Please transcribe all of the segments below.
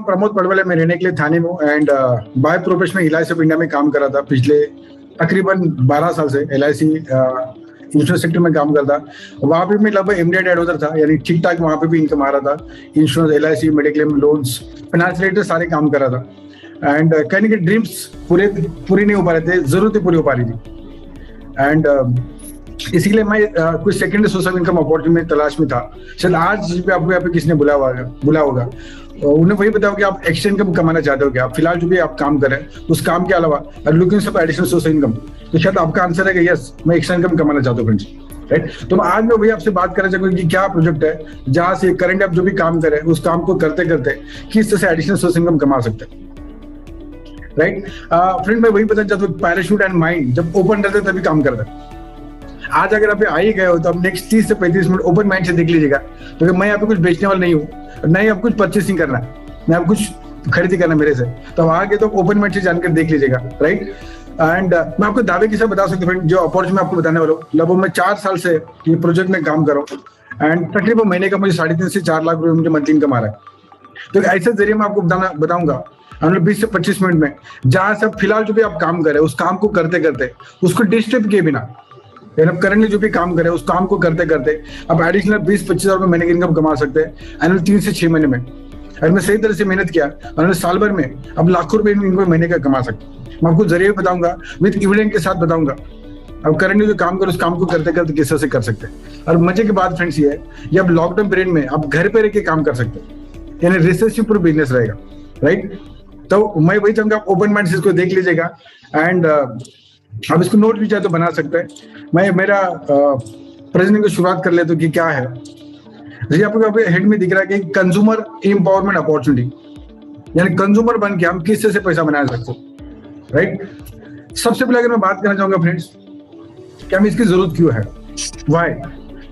प्रमोद पडवले, मैं रहने के लिए थाने में हूँ एंड बाय प्रोफेशन में LIC ऑफ इंडिया में काम कर रहा था पिछले तकरीबन 12 साल से। LIC इंश्योरेंस सेक्टर में काम करता, वहाँ पे मैं लगभग एमडी एडवाइजर था, यानी ठीक ठाक वहाँ पे भी इनकम आ रहा था। Insurance, LIC, mediclaim, loans, finance related सारे काम कर रहा था एंड कहने के ड्रीम्स पूरी नहीं हो पा रहे थे, जरूरतें पूरी हो पा रही थी एंड इसीलिए मैं कुछ secondary source of income opportunity में तलाश में था। शायद आज पे आपको यहाँ पे किसने बुला होगा, उन्हें वही बताओ कि आप एक्स्ट्रा इनकम कमाना चाहते हो क्या, फिलहाल जो भी आप काम करें उस काम के अलावा looking for additional source of income, तो शायद आपका आंसर है कि यस, मैं एक्स्ट्रा इनकम कमाना चाहता हूँ फ्रेंड्स, राइट। तो आज मैं वही आपसे बात करना चाहूंगा कि क्या प्रोजेक्ट है जहां से करंट आप जो भी काम करें उस काम को करते करते किस तरह से एडिशनल सोर्स इनकम कमा सकते हैं, राइट। फ्रेंड, मैं वही बताना चाहता हूँ, पैराशूट एंड माइंड जब ओपन रहते तभी काम करता है। आज अगर आप आ ही गए हो तो आप नेक्स्ट 30 से 35 मिनट ओपन माइंड से देख लीजिएगा, तो मैं यहाँ पे कुछ बेचने वाला नहीं हूँ, ना ही आप कुछ परचेसिंग करना है, ना आप कुछ खरीदी करना मेरे से, तो आगे तो ओपन माइंड से जानकर देख लीजिएगा, राइट। एंड मैं आपको दावे के साथ बता सकता हूँ जो अपॉर्चुनिटी मैं आपको बताने वाला हूँ, लगभग मैं 4 साल से ये प्रोजेक्ट में काम कर रहा हूँ एंड तकरीबन महीने का मुझे 3.5 से 4 लाख रुपए मुझे मंथली इनकम आ रहा है। तो ऐसे जरिए मैं आपको बताऊंगा 20 से 25 मिनट में, जहां से फिलहाल जो भी आप काम करें उस काम को करते करते उसको डिस्टर्ब किए बिना, आप करंटली जो भी काम करें उस काम को करते करते आप एडिशनल 20-25 हजार रुपए महीने की इनकम कमा सकते हैं एनुअल 3 से 6 महीने में। अगर मैं सही तरह से मेहनत किया और साल भर में अब लाखों रुपए इनकम महीने का कमा सकते हैं। मैं आपको जरिए बताऊंगा, विद इविडेंट के साथ बताऊंगा अब करंटली जो काम करो उस काम को करते करते किस तरह से कर सकते हैं। और मजे की बात फ्रेंड्स ये है, ये अब लॉकडाउन पीरियड में आप घर पे रह के काम कर सकते हैं, यानी रिसर्चिव पूरा बिजनेस रहेगा, राइट। तो मैं वही चाहूंगा आप ओपन माइंड से इसको देख लीजिएगा एंड आप इसको नोट भी चाहे तो बना सकते हैं। मैं मेरा प्रेजेंटेशन की शुरुआत कर लेता हूँ कि क्या है। जैसे आपको यहाँ पे हेड में दिख रहा है कि कंज्यूमर एम्पावरमेंट अपॉर्चुनिटी, यानी कंज्यूमर बन के हम किस तरह से पैसा बना सकते हैं, राइट। सबसे पहले अगर मैं बात करना चाहूंगा फ्रेंड्स कि हमें इसकी जरूरत क्यों है, व्हाई।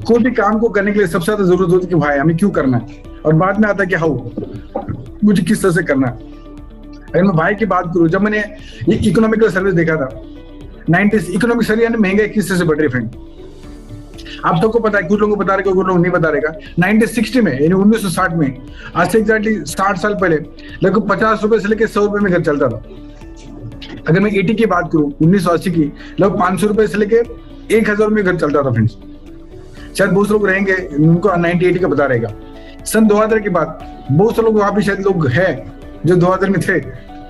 कोई भी काम को करने के लिए सबसे ज्यादा जरूरत होती है कि व्हाई, हमें क्यों करना है, और बाद में आता है कि हाउ, मुझे किस तरह से करना है। अगर मैं भाई की बात करूं, जब मैंने ये इकोनॉमिकल सर्विस देखा था 90s, इकोनॉमिक सर्विस यानी महंगाई किस तरह से बढ़ रही फ्रेंड, आप सबको पता है, कुछ लोगों को बता रहे, कुछ लोग नहीं बता रहेगा। 1960 में यानी 1960 में, आज से एग्जैक्टली 60 साल पहले लगभग 50 रुपए से लेकर 100 रुपए में घर चलता था। अगर मैं 80 की बात करूं, 1980 की, लगभग 500 रुपए से लेकर 1000 में घर चलता था फ्रेंड्स। शायद बहुत लोग रहेंगे उनको 90-80 का पता रहेगा। सन 2000 की बात, बहुत से लोग वहां पे शायद लोग हैं जो 2000 में थे,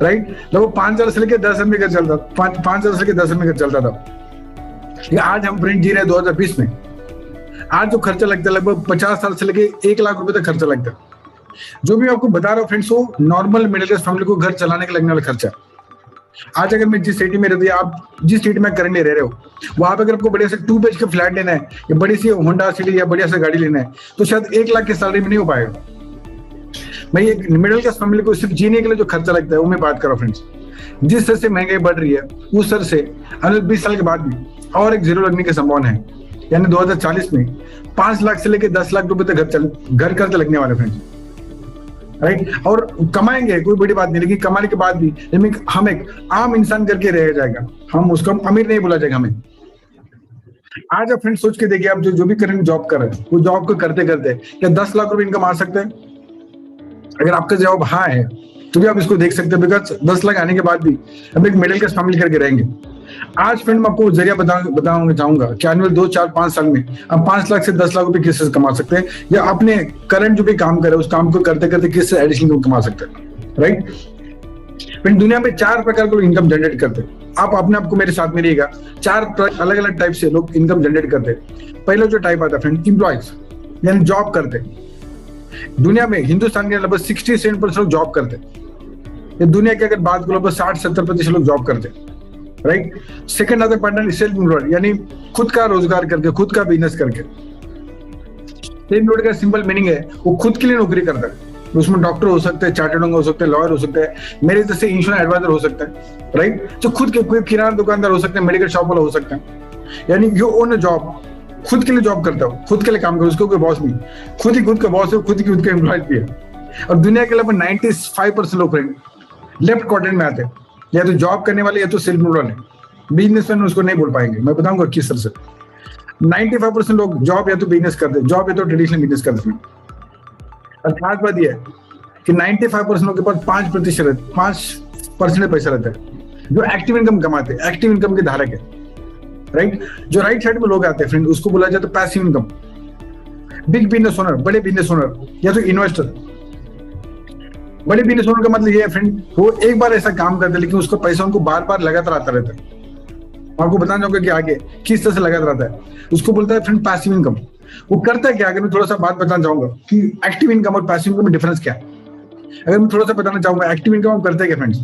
राइट। लगभग 5000 से लेकर 10,000 में घर चलता, 5000 से लेकर 10,000 में घर चलता था। आज हम फ्रेंड जी रहे 2020 में, आज जो खर्चा लगता है लगभग 50 साल से लेकर 1 लाख रुपए तक खर्चा लगता है। जो भी आपको बता रहा हूँ फ्रेंड्स, वो नॉर्मल मिडिल क्लास फैमिली को घर चलाने के लगने वाला खर्चा। आज अगर मैं जिस सिटी में रहती हूँ, आप जिस सिटी में करंटली रह रहे हो, वहां पे अगर आपको बढ़िया से 2 BHK फ्लैट लेना है या बड़ी सी होंडा सिटी या बढ़िया से गाड़ी लेना है, तो शायद 1 लाख की सैलरी में नहीं हो पाएगा। मैं एक मिडिल क्लास फैमिली को सिर्फ जीने के लिए जो खर्चा लगता है वो मैं बात कर रहा हूँ फ्रेंड्स। जिस तरह से महंगाई बढ़ रही है उस तरह से अगले 20 साल के बाद भी और एक जीरो लगने की संभावना है, यानी 2040 में 5 लाख से लेकर 10 लाख रुपए तक घर खर्च लगने वाले फ्रेंड्स, राइट। और कमाएंगे, कोई बड़ी बात नहीं, लेकिन कमाने के बाद भी हम एक आम इंसान करके रह जाएगा, हम उसको अमीर नहीं बोला जाएगा हमें। आज आप फ्रेंड सोच के देखिए, आप जो भी करंट जॉब कर रहे हैं वो जॉब को करते करते क्या 10 लाख रुपए इनकम आ सकते हैं? अगर आपका जवाब हाँ है तो भी आप इसको देख सकते हैं, बिकॉज 10 लाख आने के बाद भी हम एक मिडिल क्लास फैमिली करके रहेंगे। आज फ्रेंड मैं आपको जरिया बताऊंगा चाहूंगा कि एनुअल 2-4-5 साल में हम 5 लाख से 10 लाख रुपए किस से कमा सकते हैं, या अपने करंट जो भी काम करे उस काम को करते करते किस से एडिशनल कमा सकते हैं, राइट। फ्रेंड, दुनिया में 4 प्रकार के लोग इनकम जनरेट करते हैं। आप अपने आपको मेरे साथ में रहिएगा, 4 अलग अलग टाइप से लोग इनकम जनरेट करते हैं। पहला जो टाइप आता है फ्रेंड, एम्प्लॉयज, यानी जॉब करते हैं। दुनिया में हिंदुस्तान के लगभग 67% लोग जॉब करते हैं। दुनिया की अगर बात करो लगभग 60-70% लोग जॉब करते हैं, राइट। सेकंड आता है पार्टनर सेल्फ एम्प्लॉयड, यानी खुद का रोजगार करके, खुद का बिजनेस करके। सेल्फ एम्प्लॉयड का सिंपल मीनिंग है वो खुद के लिए नौकरी करता है। उसमें डॉक्टर हो सकते हैं, चार्टर्ड हो सकते हैं, लॉयर हो सकते हैं, मेरे जैसे इंश्योरेंस एडवाइजर हो सकता है, राइट। जो खुद के कोई किराना दुकानदार हो सकते हैं, मेडिकल शॉप वाला हो सकता है, यानी यू ओन अ जॉब, खुद के लिए जॉब करता हो, खुद के लिए काम करो, उसको कोई बॉस नहीं, खुद का बॉस है, खुद का एम्प्लॉय भी है। और दुनिया के लगभग 95% लोग फ्रेंड लेफ्ट क्वाड्रेंट में आते हैं, या तो जॉब करने वाले या तो सेल्फ एम्प्लॉयड है। बिजनेसमैन उसको नहीं बोल पाएंगे, मैं बताऊंगा किस तरह से। 95% लोग जॉब या तो बिजनेस करते हैं, जॉब या तो ट्रेडिशनल बिजनेस करते हैं। और खास बात यह है कि 95% लोगों के पास 5% पैसा रहता है जो एक्टिव इनकम कमाते हैं, एक्टिव इनकम के धारक है, राइट। जो राइट साइड में लोग आते हैं फ्रेंड, उसको बोला जाता है passive income. Big business owner, बड़े बिजनेस ओनर या तो इन्वेस्टर। बड़े बिजनेस ओनर का मतलब ये है फ्रेंड, वो एक बार ऐसा काम करते हैं लेकिन उसका पैसा उनको बार बार लगातार आता रहता है। आपको बताना चाहूंगा कि आगे किस तरह से लगातार आता है, उसको बोलता है फ्रेंड पैसिव इनकम। वो करता है क्या, अगर मैं थोड़ा सा बात बताना चाहूंगा कि एक्टिव इनकम और पैसिव इनकम में डिफरेंस क्या है। अगर मैं थोड़ा सा बताना चाहूंगा एक्टिव इनकम करते हैं क्या फ्रेंड्स,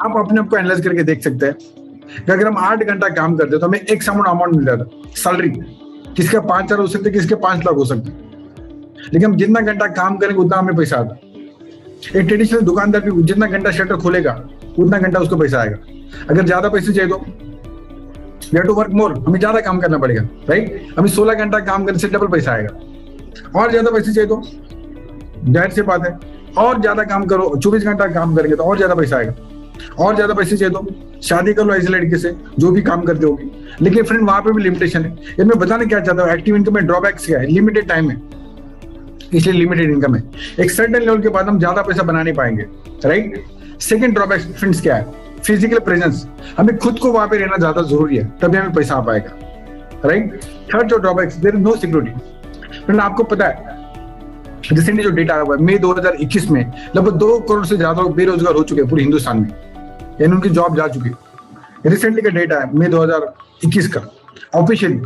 आप अपने आप को एनालाइज करके देख सकते हैं कि अगर हम 8 घंटा काम करते हैं तो हमें एक समान अमाउंट मिल जाता है सैलरी। किसका 5,000 हो सकते, किसके 5 लाख हो सकते, लेकिन हम जितना घंटा काम करेंगे उतना हमें पैसा आता है। एक ट्रेडिशनल दुकानदार भी जितना घंटा शटर खोलेगा उतना घंटा उसको पैसा आएगा। अगर ज्यादा पैसे चाहिए तो we have to work more, हमें ज्यादा काम करना पड़ेगा, राइट। हमें 16 घंटा काम करने से डबल पैसा आएगा। और ज्यादा पैसे चाहिए तो जाहिर सी बात है और ज्यादा काम करो, 24 घंटा काम करेंगे तो और ज्यादा पैसा आएगा। और ज्यादा पैसे चाहिए तो शादी कर लो ऐसे लड़के से जो भी काम करते होगी। लेकिन फ्रेंड वहां पे भी लिमिटेशन है। ये मैं बताना क्या चाहता हूँ, एक्टिव इनकम में ड्रॉबैक्स क्या है, लिमिटेड टाइम है, इसलिए लिमिटेड इनकम है। एक सर्टेन लेवल के बाद हम ज्यादा पैसा बना नहीं पाएंगे, राइट। सेकंड ड्रॉबैक्स फ्रेंड्स क्या है, फिजिकल प्रेजेंस। हमें खुद को वहां पे रहना ज्यादा जरूरी है, तभी हमें पैसा आ पाएगा, राइट। थर्ड जो drawbacks, there is no security. Friend आपको पता है रिसेंटली जो डेटा आया हुआ है मई 2021 में लगभग 2 करोड़ से ज्यादा लोग बेरोजगार हो चुके हैं पूरे हिंदुस्तान में, यानी उनकी जॉब जा चुकी है। रिसेंटली का डेटा है मई 2021 का, ऑफिशियली।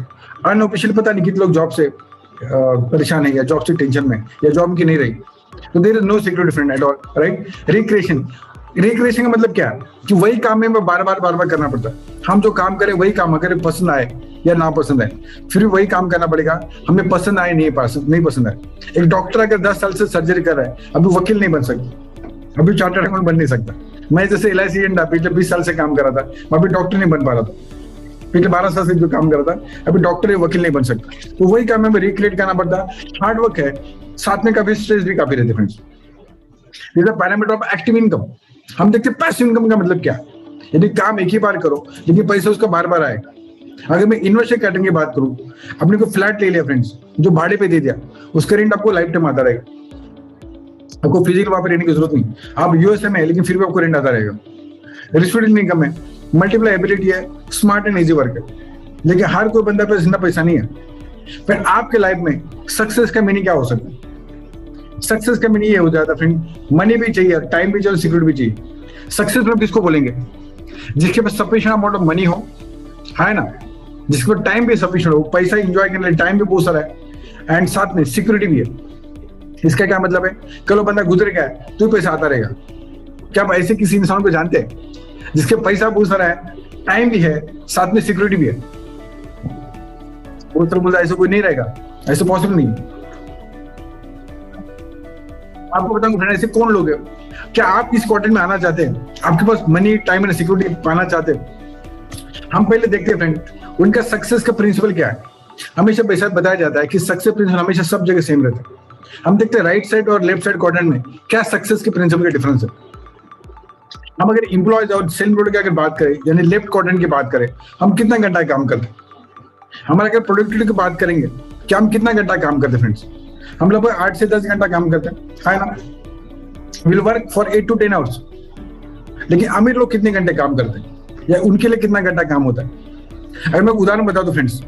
अनऑफिशियल पता नहीं कितने लोग जॉब से परेशान है या जॉब से टेंशन में या जॉब की नहीं रही। तो there is no security friend at all, right. Recreation का मतलब क्या है कि वही काम में बार बार करना पड़ता है। हम जो काम करें वही काम अगर पसंद आए या ना पसंद आए फिर भी वही काम करना पड़ेगा, हमें पसंद आए नहीं पसंद आए। एक डॉक्टर अगर 10 साल से सर्जरी कर रहा है, अभी वकील नहीं बन सकता, अभी चार्टर्ड अकाउंटेंट बन नहीं सकता। मैं जैसे LIC एजेंट पिछले 20 साल से काम कर रहा था, मैं अभी डॉक्टर नहीं बन पा रहा था। पिछले 12 साल से जो काम कर रहा था, अभी डॉक्टर या वकील नहीं बन सकता। तो वही काम हमें रिक्रिएट करना पड़ता, हार्ड वर्क है, साथ में काफी स्ट्रेस भी काफी रहते friends. This is the parameter of active income. हम देखते हैं पैसिव इनकम का मतलब क्या, यदि काम एक ही बार करो लेकिन पैसा उसका बार बार आएगा। अगर मैं इन्वेस्टर कैटरिंग की बात करूं, अपने को फ्लैट ले लिया फ्रेंड्स, जो भाड़े पे दे दिया, उसका रेंट आपको लाइफ टाइम आता रहेगा। आपको फिजिकल वहां पे रहने की जरूरत नहीं, आप यूएसए में है लेकिन फिर भी आपको रेंट आता रहेगा। रिसिडेंट इनकम है, मल्टीप्लाई एबिलिटी है, स्मार्ट एंड इजी वर्क है, लेकिन हर कोई बंदा पे इतना पैसा नहीं है। फिर आपके लाइफ में सक्सेस का मीनिंग क्या हो सकता है? सक्सेस का मीनिंग ये हो जाता है फ्रेंड, मनी भी चाहिए, टाइम भी चाहिए, सिक्योरिटी भी चाहिए। सक्सेस में किसको बोलेंगे? जिसके पास सफिशिएंट अमाउंट ऑफ मनी हो, है ना, जिसके पास टाइम भी सफिशिएंट हो, पैसा एंजॉय करने के लिए टाइम भी बहुत सारा है एंड साथ में सिक्योरिटी भी है। इसका क्या मतलब है, कल वो बंदा गुजर गया है तो पैसा आता रहेगा। क्या आप ऐसे किसी इंसान को जानते हैं जिसके पैसा बहुत सारा है, टाइम भी है, साथ में सिक्योरिटी भी है? वो तो ऐसा कोई नहीं रहेगा, ऐसे पॉसिबल नहीं। आपको बताऊंगा फ्रेंड ऐसे कौन लोग हैं। क्या आप इस क्वार्टर में आना चाहते हैं, आपके पास मनी, टाइम एंड सिक्योरिटी पाना चाहते हैं? हम पहले देखते हैं फ्रेंड उनका सक्सेस का प्रिंसिपल क्या है। हमेशा पैसा बताया जाता है कि सक्सेस प्रिंसिपल हमेशा सब जगह सेम रहता है। हम देखते हैं राइट साइड और लेफ्ट साइड क्वाड्रेंट में क्या सक्सेस के प्रिंसिपल का डिफरेंस है। हम अगर एम्प्लॉयज और सेल्फ एम्प्लॉयड की अगर बात करें, यानी लेफ्ट क्वाड्रेंट की बात करें, हम कितना घंटा काम करते हैं। हमारे अगर प्रोडक्टिविटी की बात करेंगे, क्या हम कितना घंटा काम करते हैं फ्रेंड्स? हम लगभग 8 से 10 घंटा काम करते हैं, है ना। Will work for 8 to 10 hours. लेकिन अमीर लोग कितने घंटे काम करते हैं या उनके लिए कितना घंटा काम होता है? अगर मैं उदाहरण बता दूं फ्रेंड्स,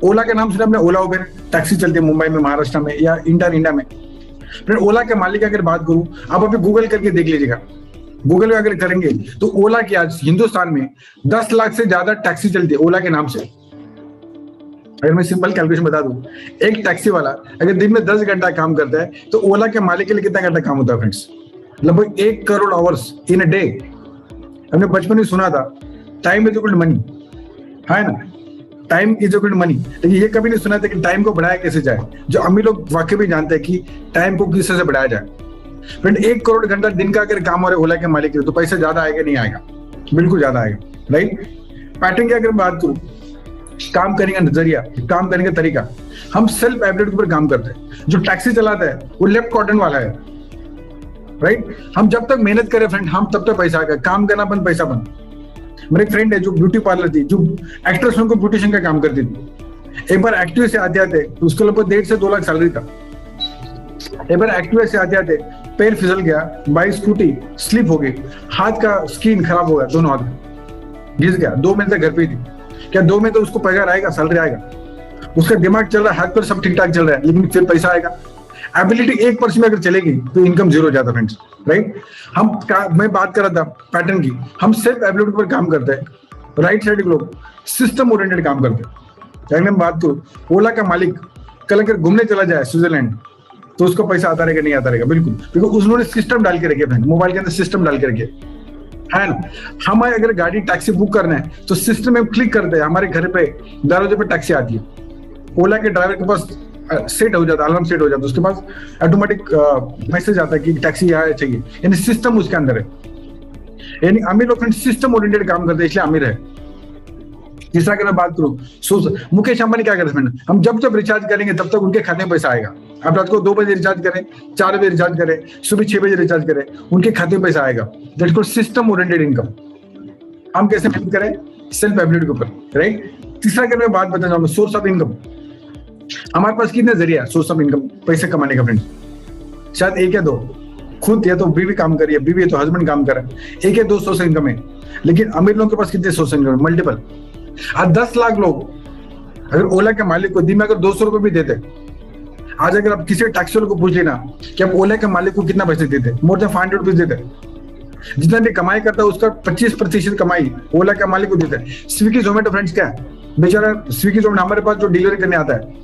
ओला का नाम सुना आपने? ओला उबेर टैक्सी चलती है मुंबई में, महाराष्ट्र में या इंडिया में। फिर ओला के मालिक की अगर बात करूं, आप अभी गूगल करके देख लीजिएगा। गूगल में अगर करेंगे तो ओला की आज हिंदुस्तान में 10 लाख से ज्यादा टैक्सी चलती है ओला के नाम से। अगर मैं सिंपल कैलकुलेशन बता दूं, एक टैक्सी वाला अगर दिन में 10 घंटा काम करता है तो ओला के मालिक के लिए कितना घंटा काम होता है फ्रेंड्स? लगभग 1 crore hours in a day. हमने बचपन में सुना था time is equal to money, है ना, time is equal to money. लेकिन ये कभी नहीं सुना था कि टाइम को बढ़ाया कैसे जाए। जो अमीर लोग वाकई भी जानते हैं कि टाइम को किस तरह से बढ़ाया जाए। फ्रेंड 1 करोड़ घंटा दिन का अगर काम हो रहा है ओला के मालिक के लिए, तो पैसा ज्यादा आएगा नहीं आएगा? बिल्कुल ज्यादा आएगा, राइट। पैटर्न की अगर बात करूं, काम करने का नजरिया, काम करने का तरीका, हम सेल्फ एम्प्लॉयड के ऊपर काम करते हैं। जो टैक्सी चलाता है वो लेफ्ट क्वाड्रेंट वाला है, राइट। हम जब तक मेहनत करें फ्रेंड, हम तब तक पैसा आएगा। काम करना बंद, पैसा बंद। मेरे एक फ्रेंड है जो ब्यूटी पार्लर थी, जो एक्ट्रेस को ब्यूटिशियन का काम करती थी। एक बार एक्टिव से आते आते उसको लगभग 1.5 से 2 लाख सैलरी था। एक बार एक्टिव से आते आते पैर फिसल गया, बाइक स्कूटी स्लिप हो गई, हाथ का स्किन खराब हो गया, दोनों हाथ घिस गया, 2 महीने तक घर पे ही थी। क्या 2 महीने तो उसको पगार आएगा, सैलरी आएगा, उसका दिमाग चल रहा है, हाथ पर सब ठीक ठाक चल रहा है, लेकिन फिर पैसा आएगा? एबिलिटी 1% में अगर चलेगी तो इनकम जीरो हो जाता है फ्रेंड्स, राइट? मैं बात कर रहा था पैटर्न की, हम सिर्फ एबिलिटी पर काम करते हैं, राइट साइड के लोग सिस्टम ओरिएंटेड काम करते हैं। अगर मैं बात करूं, ओला का मालिक कल अगर घूमने चला जाए स्विट्जरलैंड तो उसको पैसा आता रहेगा, नहीं आता रहेगा? बिल्कुल, क्योंकि उन्होंने सिस्टम डाल के रखे फ्रेंड, मोबाइल के अंदर सिस्टम डाल के रखे है ना। हमें अगर गाड़ी टैक्सी बुक करना है तो सिस्टम में क्लिक करते हैं, हमारे घर पे दरवाजे पे टैक्सी आती है, ओला के ड्राइवर के पास सेट हो जाता है, अलार्म सेट हो जाता है, उसके पास ऑटोमेटिक मैसेज आता है कि टैक्सी यहाँ चाहिए, यानी सिस्टम उसके अंदर है। यानी अमीर लोग सिस्टम ओरिएंटेड काम करते हैं, इसलिए अमीर है। तीसरा अगर मैं बात करूं, मुकेश अंबानी क्या करते हैं, हम जब जब रिचार्ज करेंगे तब तक उनके खाते में पैसा आएगा। आप रात को 2 बजे रिचार्ज करें, 4 बजे रिचार्ज करें, सुबह 6 बजे रिचार्ज करें, उनके खाते में पैसा आएगा। That's called system oriented income. हम कैसे मेहनत करें? सेल्फ एबिलिटी के ऊपर, राइट? तीसरा अगर मैं बात बताना चाहूंगा, सोर्स ऑफ इनकम। हमारे पास कितने जरिया है सोर्स ऑफ इनकम, पैसे कमाने का फ्रेंड्स? शायद 1 या 2। खुद या तो बीवी काम कर रही है, बीवी है तो हस्बैंड काम कर रहा है, 1 या 2 सोर्स इनकम है। लेकिन अमीर लोगों के पास कितने सोर्स इनकम? मल्टीपल। आज 10 लाख लोग अगर ओला के मालिक को दिन में अगर 200 रुपए भी देते, आज अगर आप किसी टैक्सी वाले को पूछ लेना कि आप ओला के मालिक को कितना पैसे देते, मोर देन 500 रुपीज देते। जितना भी कमाई करता है उसका 25% कमाई ओला के मालिक को देते हैं। स्विगी जोमेटो फ्रेंड्स क्या है, बेचारा स्विगी जोमेटो हमारे पास जो डिलीवरी करने आता है,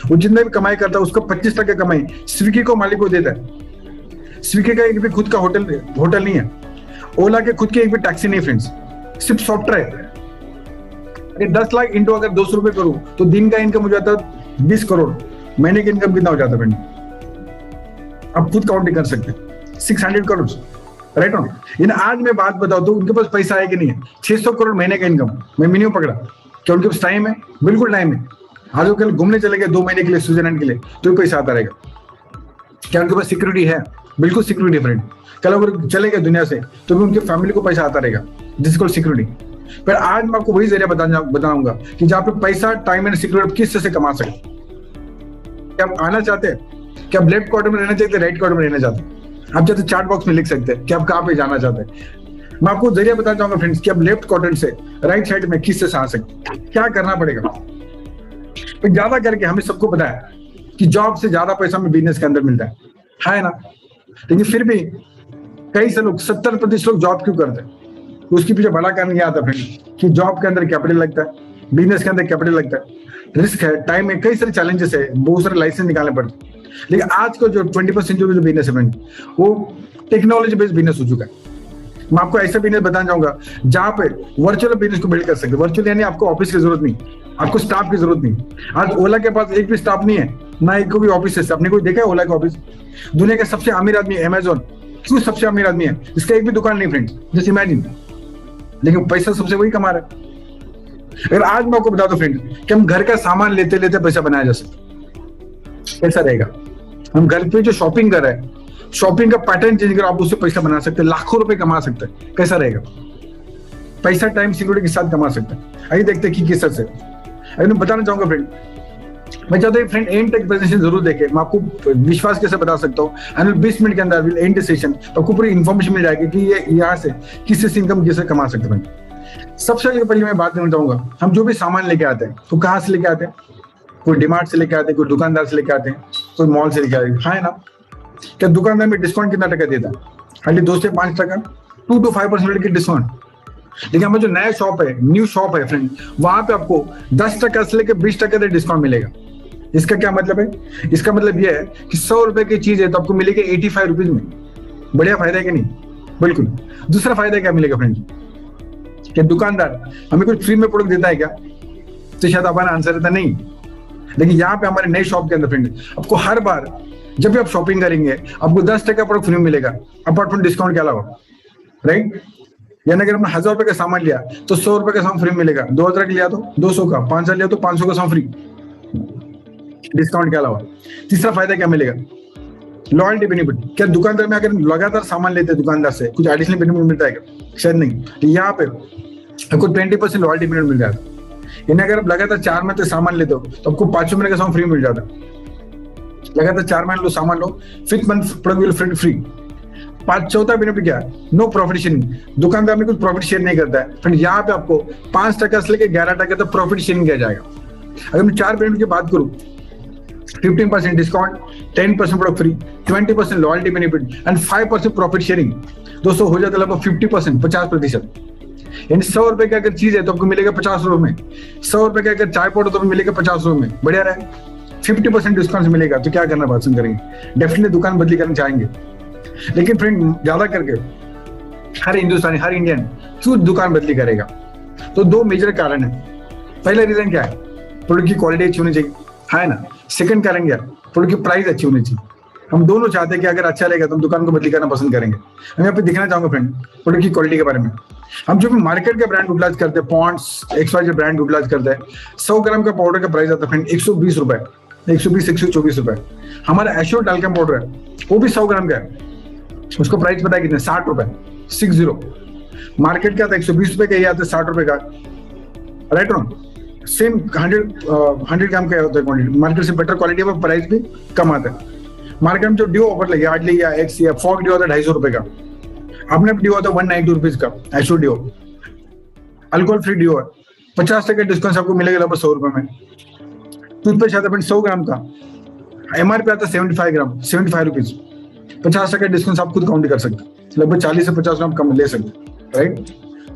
वो जितना भी कमाई करता है उसका 25% कमाई स्विगी को मालिक को देता है। स्विगी का एक भी खुद का होटल नहीं है, ओला के खुद की एक भी टैक्सी नहीं फ्रेंड्स, सिर्फ सॉफ्टवेयर है। अगर 10 लाख इंटू अगर 200 रुपए करूं तो दिन का इनकम हो जाता है 20 करोड़। महीने की इनकम कितना हो जाता है फ्रेंड? आप खुद काउंटिंग कर सकते हैं, 600 करोड़, राइट ऑन। इन आज मैं बात बताऊं तो उनके पास पैसा है कि नहीं है? 600 करोड़ महीने का इनकम मैं मिनिमम पकड़ा। क्या उनके पास टाइम है? बिल्कुल टाइम है। आज वो कल घूमने चले गए 2 महीने के लिए स्विट्जरलैंड के लिए तो पैसा आता रहेगा। क्या उनके पास सिक्योरिटी है? बिल्कुल सिक्योरिटी फ्रेंड। कल अगर चले गए दुनिया से तो भी उनके फैमिली को पैसा आता रहेगा, जिसको सिक्योरिटी। पर आज मैं आपको वही जरिया बताऊंगा कि जहां पे पैसा, टाइम एंड सिक्योरिटी किस तरह से कमा सकते। क्या आप आना चाहते हैं? क्या आप लेफ्ट कॉर्नर में रहना चाहते हैं, राइट कॉर्नर में रहना चाहते हैं? आप चाहते चैट बॉक्स में लिख सकते हैं कि आप कहाँ पे जाना चाहते हैं। मैं आपको जरिया बताना चाहूंगा फ्रेंड्स कि आप लेफ्ट क्वाड्रेंट से राइट साइड में किस से आ सकते हैं, क्या करना पड़ेगा। तो ज्यादा करके हमें सबको पता है कि जॉब से ज्यादा पैसा हमें बिजनेस के अंदर मिलता है ना। लेकिन फिर भी कई से लोग 70% लोग जॉब क्यों करते हैं? उसके पीछे बड़ा कारण यह आता है फ्रेंड कि जॉब के अंदर कैपिटल लगता है, बिजनेस के अंदर कैपिटल लगता है, रिस्क है, टाइम है, कई सारे चैलेंजेस है, बहुत सारे लाइसेंस निकालने पड़ते हैं। लेकिन आज का जो 21st सेंचुरी जो बिजनेस है फ्रेंड, वो टेक्नोलॉजी बेस्ड बिजनेस हो चुका है। मैं आपको ऐसा बिजनेस बताना चाहूंगा जहां पे वर्चुअल बिजनेस को बिल्ड कर सकते। वर्चुअल यानी आपको ऑफिस की जरूरत नहीं, आपको स्टाफ की जरूरत नहीं। आज ओला के पास एक भी स्टाफ नहीं है, ना एक को भी ऑफिस है। आपने कोई देखा है ओला का ऑफिस? दुनिया का सबसे अमीर आदमी अमेजोन, क्यों सबसे अमीर आदमी है? इसका एक भी दुकान नहीं फ्रेंड्स, जस्ट इमेजिन। लेकिन पैसा सबसे वही कमा रहा है। अगर आज मैं आपको बता दूं फ्रेंड कि हम घर का सामान लेते लेते पैसा बनाया जा सकता, कैसा रहेगा? हम घर पे जो शॉपिंग कर रहे हैं, शॉपिंग का पैटर्न चेंज कर आप उससे पैसा बना सकते हैं, लाखों रुपए कमा सकते हैं। कैसा रहेगा? पैसा टाइम सिक्योरिटी के साथ कमा सकते हैं। आइए देखते हैं कि किस तरह से। मैं बताना चाहूंगा फ्रेंड, मैं चाहता हूँ फ्रेंड एंड तक प्रेजेंटेशन जरूर देखें। मैं आपको विश्वास कैसे बता सकता हूँ, एंड 20 मिनट के अंदर एंड सेशन तो आपको पूरी इन्फॉर्मेशन मिल जाएगी कि ये यहाँ से किससे इनकम कैसे कमा सकते हैं। सबसे पहले मैं बात करना चाहूंगा, हम जो भी सामान लेके आते हैं तो कहाँ से लेके आते हैं? कोई डिमार्ट से लेके आते हैं, कोई दुकानदार से लेके आते हैं, कोई मॉल से लेके आते हैं, हाँ है ना। क्या दुकानदार में डिस्काउंट कितना टका देता है? खाली 2 से 5 टका, 2 to 5% की डिस्काउंट। लेकिन हमारा जो नया शॉप है, न्यू शॉप है फ्रेंड, वहां पे आपको 10 टका से लेकर 20 टका तक डिस्काउंट मिलेगा। इसका क्या मतलब है? इसका मतलब यह है कि 100 रुपए की चीज है तो आपको मिलेगी 85 रुपीज में। बढ़िया फायदा है कि नहीं? बिल्कुल। दूसरा फायदा क्या मिलेगा फ्रेंड? क्या दुकानदार हमें कुछ फ्री में प्रोडक्ट देता है क्या? तो शायद हमारा आंसर रहता नहीं। लेकिन यहाँ पे हमारे नए शॉप के अंदर फ्रेंड आपको हर बार जब भी आप शॉपिंग करेंगे आपको 10 टका प्रोडक्ट फ्री मिलेगा, अपार्ट फ्रॉम डिस्काउंट के अलावा, राइट। यानी अगर आपने 1000 रुपए का सामान लिया तो 100 रुपए का सामान फ्री मिलेगा, 2000 का लिया तो 200 का, 5000 लिया तो 500 का सामान फ्री, डिस्काउंट के अलावा। तीसरा फायदा क्या मिलेगा? Loyalty benefit. क्या दुकानदार में अगर लगातार सामान लेते हैं दुकानदार से कुछ एडिशनल बेनिफिट मिलता है क्या? शायद नहीं। तो यहाँ पे आपको 20% लॉयल्टी बेनिफिट मिल जाता है। यानी अगर आप लगातार 4 महीने सामान लेते हो तो आपको 500 महीने का सामान फ्री मिल जाता है। लगातार 4 महीने लो सामान लो, 5th month product will free. चौथा बेनिफिट क्या है? No profit sharing. दुकानदार में कुछ प्रॉफिट शेयर नहीं करता है फ्रेंड। यहाँ पे आपको 5% से लेकर 11% तक प्रॉफिट शेयरिंग किया जाएगा। अगर मैं 4 बेनिफिट की बात करूं, 15% discount, 10% product free, 20% loyalty benefit and 5% profit sharing, दोस्तों हो जाता है लगभग 50%, 50%। यानी 100 रुपए की अगर चीज है तो आपको मिलेगा 50 रुपए में। 100 रुपए का अगर चाय पाउडर तो मिलेगा 50 रुपए में। बढ़िया रहे, 50% डिस्काउंट मिलेगा तो क्या करना पसंद करेंगे? डेफिनेटली दुकान बदली करना चाहेंगे। लेकिन फ्रेंड ज्यादा करके हर हिंदुस्तानी, हर इंडियन क्यों दुकान बदली करेगा? तो 2 मेजर कारण है। पहला रीजन क्या है? प्रोडक्ट की क्वालिटी अच्छी होनी चाहिए, है ना। सेकंड कारण क्या है? प्रोडक्ट की प्राइस अच्छी होनी चाहिए। हम दोनों चाहते हैं कि अगर अच्छा लगेगा तो हम दुकान को बदली करना पसंद करेंगे। मैं यहाँ पे दिखाना चाहूंगा फ्रेंड प्रोडक्ट की क्वालिटी के बारे में। हम जो भी मार्केट का ब्रांड यूटिलाइज करते हैं, पॉन्ड्स XYZ ब्रांड यूटिलाइज करते हैं, 100 ग्राम का पाउडर का प्राइस आता है फ्रेंड 120 रुपए, 120-124 रुपए। हमारा एश्योर टाल्कम पाउडर है, वो भी 100 ग्राम का है, उसका प्राइस पता है कितना? 60 रुपए, 60। मार्केट का आता है 120 रुपए का, ये आता है 60 रुपए का। Right wrong? सेम 100 ग्राम का होता है क्वांटिटी, मार्केट से बेटर क्वालिटी है, प्राइस भी कम आता है। मार्केट में जो डिओ ऑफर लगे, हार्डली या एक्स या फॉग डिओ आता है 250 रुपए का, अपने डिओ आता है 190 रुपीज का। एश्योर डिओ अल्कोहल फ्री डिओ है, 50% डिस्काउंट आपको मिलेगा लगभग 100 रुपए में। टूथपेस्ट आता है 100 ग्राम का, MRP आता है 75 ग्राम, 75 रुपीज, 50% डिस्काउंट आप खुद काउंट कर सकते हैं, लगभग 40 से 50 ग्राम कम ले सकते हैं। राइट?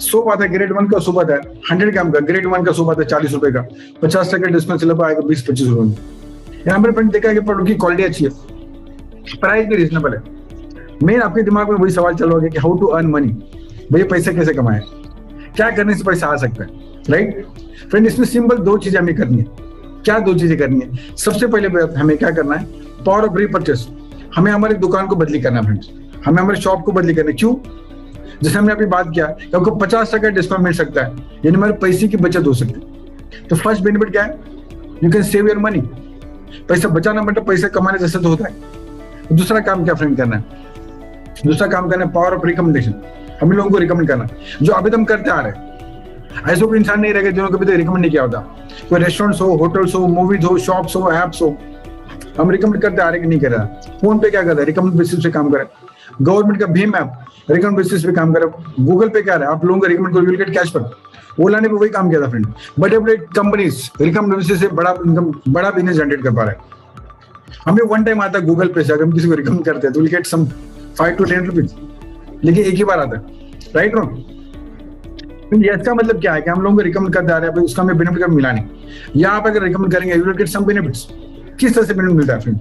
सोप आता है ग्रेड 1 का, सोप आता है 100 ग्राम का, ग्रेड 1 का सोप आता है 40 रुपए का, 50% डिस्काउंट लगभग आएगा 20-25 रुपए में। यहाँ पर फ्रेंड देखा है कि प्रोडक्ट की क्वालिटी अच्छी है, प्राइस भी रीजनेबल है। मेन आपके दिमाग में वही सवाल चल रहा है कि हाउ टू अर्न मनी, भैया पैसे कैसे कमाए, क्या करने से पैसा आ सकता है? राइट फ्रेंड, इसमें सिंपल 2 चीजें हमें करनी है। क्या 2 चीजें करनी है? सबसे पहले हमें क्या करना है? Power of repurchase. हमें हमारी दुकान को बदली करना है फ्रेंड्स, हमें हमारे शॉप को बदली करना है। क्यों? जैसे हमने अभी बात किया कि आपको 50% डिस्काउंट मिल सकता है, यानी हमारे पैसे की बचत हो सकती है। तो फर्स्ट बेनिफिट क्या है? You can save your money. पैसा बचाना मतलब पैसा कमाने जैसे तो होता है। दूसरा काम क्या फ्रेंड करना है? दूसरा काम करना है पावर ऑफ रिकमेंडेशन। हमें लोगों को रिकमेंड करना, जो अभी तक हम करते आ रहे हैं। ऐसा कोई इंसान नहीं रहेगा जिन्होंने कभी तक रिकमेंड नहीं किया होता। कोई रेस्टोरेंट्स हो, होटल्स हो, मूवीज हो, शॉप्स हो, एप्स हो, हम रिकमेंड करते आ रहे कि नहीं कर रहा। फोन पे क्या कर रहा है? रिकमेंड बेसिस पे काम कर रहा है। गवर्नमेंट का भीम ऐप रिकमेंड बेसिस पे काम कर रहा है। गूगल पे क्या रहा है? आप लोगों को रिकमेंड करो, विल गेट कैशबैक। ओला ने भी वही काम किया था फ्रेंड। बड़े बड़े कंपनीज रिकमेंड बेसिस से बड़ा इनकम, बड़ा बिजनेस जनरेट कर पा रहे हैं। हमें वन टाइम आता है गूगल पे से, अगर हम किसी को रिकमेंड करते हैं तो will get some 5 to 10 rupees, लेकिन एक ही बार आता है। Right wrong? इसका मतलब क्या है कि हम लोगों को रिकमेंड करते आ रहे हैं, उसका हमें बेनिफिट मिला नहीं। यहाँ पे अगर रिकमेंड करेंगे you will get some benefits. किस तरह से बेनिफिट मिलता है फ्रेंड,